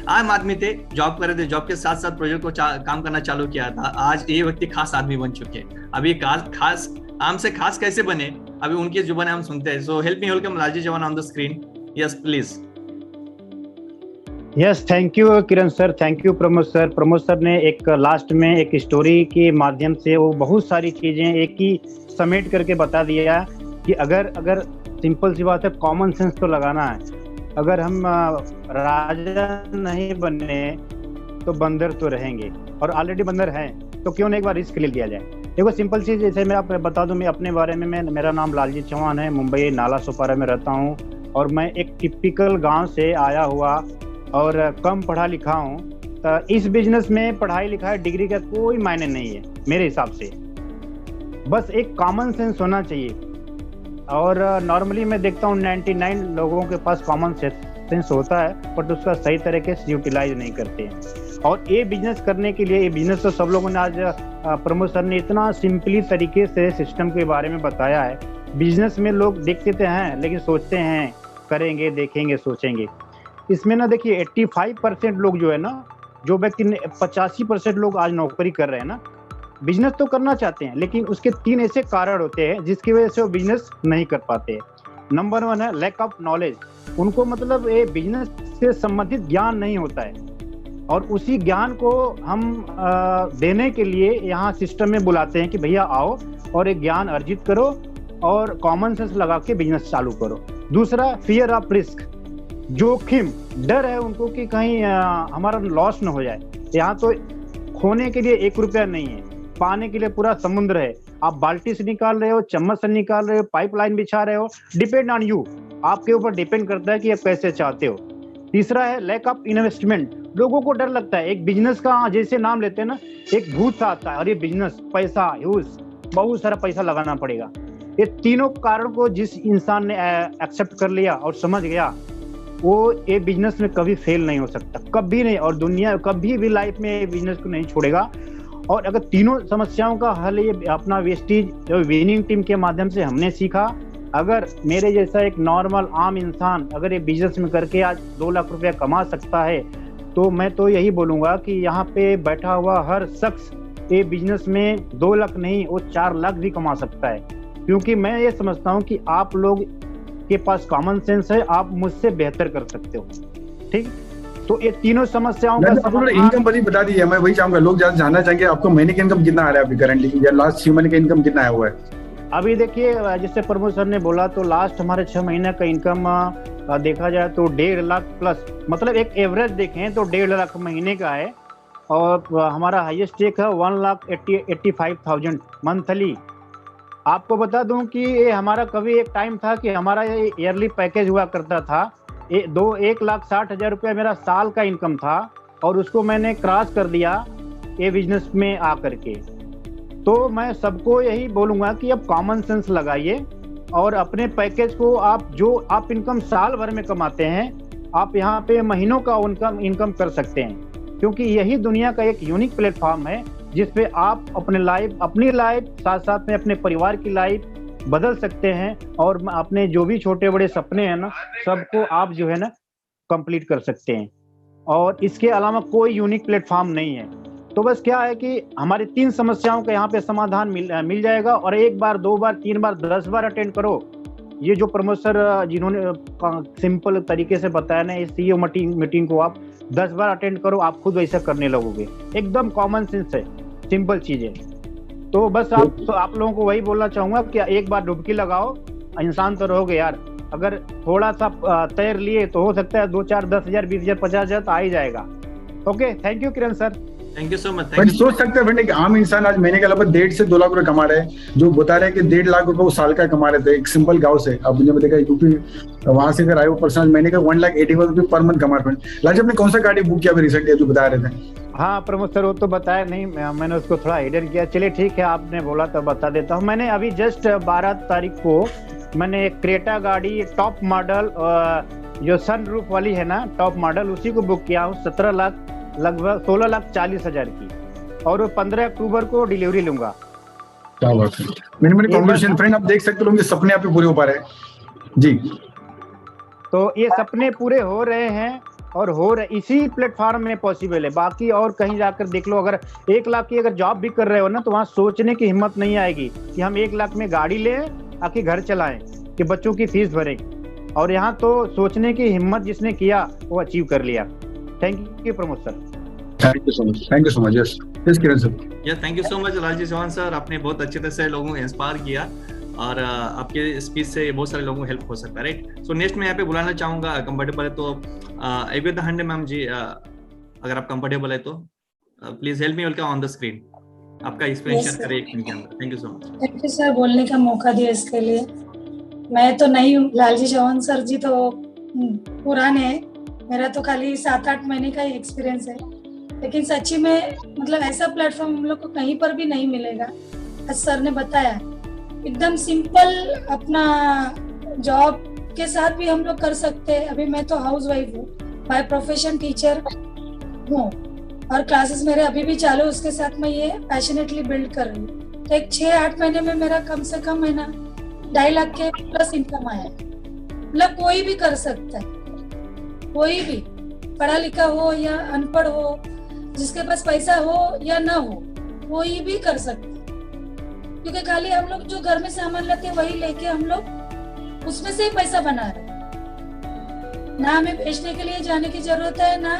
आम आदमी थे, जॉब कर रहे थे, जॉब के साथ साथ प्रोजेक्ट को काम करना चालू किया था। आज ये व्यक्ति खास आदमी बन चुके हैं। अभी खास आम से खास कैसे बने, अभी उनकी जुबान हम सुनते हैं। So help me welcome Lalji Chauhan on the screen. Yes please. Yes, thank you Kiran sir, thank you Pramod sir. Pramod sir ने एक लास्ट में एक स्टोरी के माध्यम से वो बहुत सारी चीजें एक ही समेट करके बता दिया कि अगर सिंपल सी बात है, कॉमन सेंस तो लगाना है। अगर हम राजा नहीं बने तो बंदर तो रहेंगे, और ऑलरेडी बंदर हैं, तो क्यों ना एक बार रिस्क ले लिया जाए। देखो सिंपल चीज, जैसे मैं आपको बता दूं, मैं अपने बारे में, मेरा नाम लालजी चौहान है, मुंबई नाला सोपारा में रहता हूं, और मैं एक टिपिकल गांव से आया हुआ और कम पढ़ा लिखा हूं। तो इस बिजनेस में पढ़ाई लिखाई डिग्री का कोई मायने नहीं है मेरे हिसाब से, बस एक कॉमन सेंस होना चाहिए। और नॉर्मली मैं देखता हूँ 99 लोगों के पास कॉमन सेंस होता है, बट उसका सही तरीके से यूटिलाइज नहीं करते हैं। और ये बिजनेस करने के लिए, ये बिजनेस तो सब लोगों ने आज प्रमोद सर ने इतना सिंपली तरीके से सिस्टम के बारे में बताया है। बिजनेस में लोग देखते तो हैं, लेकिन सोचते हैं करेंगे, देखेंगे, सोचेंगे। इसमें ना देखिए 85% लोग जो है ना, जो व्यक्ति 85% लोग आज नौकरी कर रहे हैं ना, बिजनेस तो करना चाहते हैं, लेकिन उसके 3 ऐसे कारण होते हैं जिसकी वजह से वो बिजनेस नहीं कर पाते हैं। नंबर 1 है लैक ऑफ नॉलेज। उनको मतलब ये बिजनेस से संबंधित ज्ञान नहीं होता है, और उसी ज्ञान को हम देने के लिए यहाँ सिस्टम में बुलाते हैं कि भैया आओ और एक ज्ञान अर्जित करो और कॉमन सेंस लगा के बिजनेस चालू करो। दूसरा, फियर ऑफ रिस्क, जोखिम, डर है उनको कि कहीं हमारा लॉस न हो जाए। यहाँ तो खोने के लिए 1 रुपया नहीं है, पाने के लिए पूरा समुद्र है। आप बाल्टी से निकाल रहे हो, चम्मच से निकाल रहे हो, पाइपलाइन बिछा रहे हो, डिपेंड ऑन यू, आपके ऊपर डिपेंड करता है कि आप कैसे चाहते हो। तीसरा है लैक ऑफ इन्वेस्टमेंट। लोगों को डर लगता है, एक बिजनेस का जैसे नाम लेते हैं ना, एक भूत सा आता है, और ये बिजनेस, पैसा, यूज, बहुत सारा पैसा लगाना पड़ेगा। ये तीनों कारण को जिस इंसान ने एक्सेप्ट कर लिया और समझ गया, वो ये बिजनेस में कभी फेल नहीं हो सकता, कभी नहीं, और दुनिया कभी भी लाइफ में ये बिजनेस को नहीं छोड़ेगा। और अगर तीनों समस्याओं का हल ये अपना वेस्टीज विनिंग टीम के माध्यम से हमने सीखा। अगर मेरे जैसा एक नॉर्मल आम इंसान अगर ये बिजनेस में करके आज 2 लाख रुपया कमा सकता है, तो मैं तो यही बोलूँगा कि यहाँ पे बैठा हुआ हर शख्स ये बिजनेस में 2 लाख नहीं, वो 4 लाख भी कमा सकता है। क्योंकि मैं ये समझता हूँ कि आप लोग के पास कॉमन सेंस है, आप मुझसे बेहतर कर सकते हो। ठीक, तो ये तीनों समस्याओं का इनकम पर ही बता दी है। मैं वही चाहूंगा, लोग ज्यादा जानना चाहेंगे आपको महीने की इनकम कितना आ रहा है अभी करंटली, या लास्ट 6 महीने का इनकम कितना आया हुआ है? अभी देखिए, जैसे प्रमोद सर ने बोला, तो लास्ट हमारे 6 महीने का इनकम देखा जाए तो 1.5 लाख प्लस, मतलब एक एवरेज देखें तो 1.5 लाख महीने का है। और हमारा हाईएस्ट चेक है 1,85,000 मंथली। आपको बता दूं कि ये हमारा कभी एक टाइम था कि हमारा ये ईयरली पैकेज हुआ करता था, 1,60,000 रुपया मेरा साल का इनकम था, और उसको मैंने क्रॉस कर दिया ये बिजनेस में आकर के। तो मैं सबको यही बोलूँगा कि अब कॉमन सेंस लगाइए और अपने पैकेज को आप इनकम साल भर में कमाते हैं, आप यहाँ पे महीनों का इनकम कर सकते हैं। क्योंकि यही दुनिया का एक यूनिक प्लेटफॉर्म है जिसपे आप अपनी लाइफ साथ साथ में अपने परिवार की लाइफ बदल सकते हैं और अपने जो भी छोटे बड़े सपने हैं ना सबको आप जो है ना कंप्लीट कर सकते हैं। और इसके अलावा कोई यूनिक प्लेटफॉर्म नहीं है। तो बस क्या है कि हमारी 3 समस्याओं का यहाँ पे समाधान मिल जाएगा और 1 बार 2 बार 3 बार 10 बार अटेंड करो। ये जो प्रमोद सर जिन्होंने सिंपल तरीके से बताया ना, इस सीईओ मीटिंग को आप 10 बार अटेंड करो, आप खुद वैसा करने लगोगे। एकदम कॉमन सेंस है, सिंपल चीज है। तो बस आप लोगों को वही बोलना चाहूंगा कि 1 बार डुबकी लगाओ, इंसान तो रहोगे यार। अगर थोड़ा सा तैर लिए तो हो सकता है 2 4 10 हजार 20 हजार 50 हजार तो आ ही जाएगा। Okay, thank you Kiran sir, thank you so much. सोच सकते हैं फ्रेंड, आम इंसान आज महीने के लगभग 1.5 से 2 लाख रुपए कमा रहे हैं, जो बता रहे हैं कि 1.5 लाख रुपए वो साल का कमा रहे थे एक सिंपल गांव से। अब जब देखा यूपी वहां से अगर आए वो पर्सनल महीने का 1,80,000 रुपए पर मंथ कमा रहे हैं। लाज आपने कौन सा गाड़ी बुक किया अभी रिसेंटली जो बता रहे थे? हाँ प्रमोद सर, वो तो बताया नहीं, मैंने उसको थोड़ा हिडन किया। चलिए ठीक है, आपने बोला तो बता देता हूँ। मैंने अभी जस्ट 12 तारीख को मैंने एक क्रेटा गाड़ी टॉप मॉडल जो सन रूफ वाली है ना, टॉप मॉडल, उसी को बुक किया हूँ। 17 लाख लगभग 16,40,000 की, और वो 15 अक्टूबर को डिलीवरी लूंगा। क्या बात है, मेरे कॉन्ग्रेचुलेशन फ्रेंड। आप देख सकते लोग सपने आप पूरे हो पा रहे हैं जी। तो ये सपने पूरे हो रहे हैं और हो रहे इसी प्लेटफॉर्म में पॉसिबल है। बाकी और कहीं जाकर देख लो, अगर 1 लाख की अगर जॉब भी कर रहे हो ना, तो वहाँ सोचने की हिम्मत नहीं आएगी कि हम 1 लाख में गाड़ी लें आके घर चलाएं कि बच्चों की फीस भरें। और यहाँ तो सोचने की हिम्मत जिसने किया वो अचीव कर लिया। Thank you Pramod sir. Thank you so much, thank you so much. Yes Kiran sir. Yes, thank you so much Rajesh Chauhan sir, आपने बहुत अच्छे तरह से लोगों को इंस्पायर किया और आपके स्पीच से बहुत सारे लोगों को हेल्प हो सकता है, राइट। सो नेक्स्ट मैं यहाँ पे बुलाना चाहूंगा, कंफर्टेबल है तो एविता हंडे मैम जी, अगर आप कंफर्टेबल है तो please help me on the screen, आपका एक्सप्लेनेशन शेयर करिए 1 मिनट के अंदर। Thank you so much. Thank you sir, बोलने का मौका दिया इसके लिए। मैं तो नई हूँ, लालजी चौहान सर जी तो पुराने हैं, मेरा तो खाली 7-8 महीने का ही एक्सपीरियंस है। लेकिन सच्ची में मतलब ऐसा प्लेटफॉर्म हम लोग को कहीं पर भी नहीं मिलेगा। आज सर ने बताया एकदम सिंपल, अपना जॉब के साथ भी हम लोग कर सकते हैं। अभी मैं तो हाउस वाइफ हूँ, बाय प्रोफेशन टीचर हूँ और क्लासेस मेरे अभी भी चालू, उसके साथ मैं ये पैशनेटली बिल्ड कर रही हूँ। तो एक 6-8 महीने में मेरा कम से कम है ना 2.5 लाख के प्लस इनकम आया। मतलब कोई भी कर सकता है, कोई भी पढ़ा लिखा हो या अनपढ़ हो, जिसके पास पैसा हो या ना हो, कोई भी कर सकता है। क्योंकि खाली हम लोग जो घर में सामान लाते हैं वही लेके हम लोग उसमें से ही पैसा बना रहे हैं। ना हमें बेचने के लिए जाने की जरूरत है, ना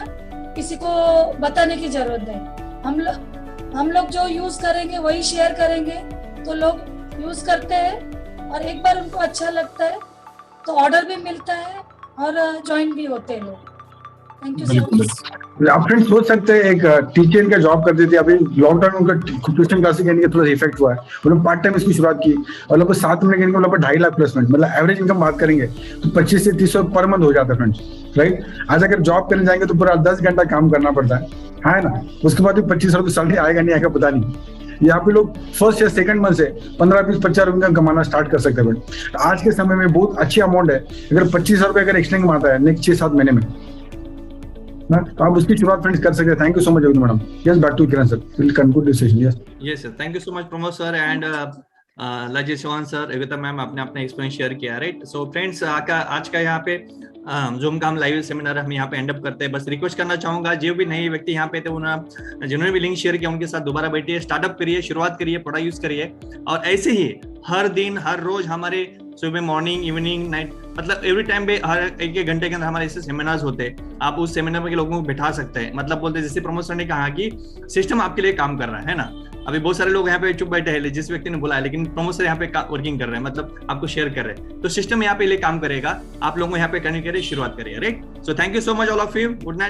किसी को बताने की जरूरत है। हम लोग जो यूज करेंगे वही शेयर करेंगे, तो लोग यूज करते हैं और एक बार उनको अच्छा लगता है तो ऑर्डर भी मिलता है और ज्वाइन भी होते हैं लोग। Thank you so much. आप फ्रेंड्स सोच सकते हैं, एक टीचर का जॉब करते थे, अभी लॉकडाउन उनका ट्यूशन क्लासेस के थोड़ा इफेक्ट हुआ है, उन्होंने पार्ट टाइम इसकी शुरुआत की और लगभग 7 महीने के लगभग 2.5 लाख प्लेसमेंट, मतलब एवरेज इनकम बात करेंगे तो 25 से 30 पर मंथ हो जाता है फ्रेंड्स, राइट। आज अगर जॉब करने जाएंगे तो पूरा 10 घंटा काम करना पड़ता है ना। उसके बाद भी 25 रुपये सैलरी आएगा नहीं आएगा पता नहीं। यहाँ पे लोग फर्स्ट या सेकंड मंथ से 15-20-50 रुपए कमाना स्टार्ट कर सकते हैं। आज के समय में बहुत अच्छी अमाउंट है। अगर 25 रुपए अगर एक्सटेंड कमाता है नेक्स्ट 6-7 महीने में ना, तो आप उसकी शुरुआत फ्रेंड्स कर सकते हैं। Thank you so much madam. Yes, back to Kiran sir, will conclude this session. Yes sir, thank you so much Pramod sir and Lalji Chauhan sir, Avita ma'am, आपने अपना एक्सपीरियंस शेयर किया, राइट। सो फ्रेंड्स, आज का यहाँ पे जूम का हम लाइव सेमिनार हम यहाँ पे एंड अप करते हैं। बस रिक्वेस्ट करना चाहूंगा, जो भी नए व्यक्ति यहाँ पे थे जिन्होंने भी लिंक शेयर किया उनके साथ दोबारा बैठिए, स्टार्टअप करिए, शुरुआत करिए, पढ़ा यूज करिए। और ऐसे ही हर दिन हर रोज हमारे सुबह मॉर्निंग इवनिंग नाइट मतलब एवरी टाइम पे हर 1-1 घंटे के अंदर हमारे ऐसे सेमिनार्स होते हैं। आप उस सेमिनार में के लोगों को बिठा सकते हैं। मतलब बोलते जैसे प्रमोद सर ने कहा कि सिस्टम आपके लिए काम कर रहा है ना। अभी बहुत सारे लोग यहाँ पे चुप बैठे हैं जिस व्यक्ति ने बोला है, लेकिन प्रमोद सर यहाँ पे वर्किंग कर रहे हैं, मतलब आपको शेयर कर रहे हैं। तो सिस्टम यहाँ पे लिए काम करेगा, आप लोगों को यहाँ पे करने के लिए शुरुआत करिए, right. So thank you so much all of you, good night.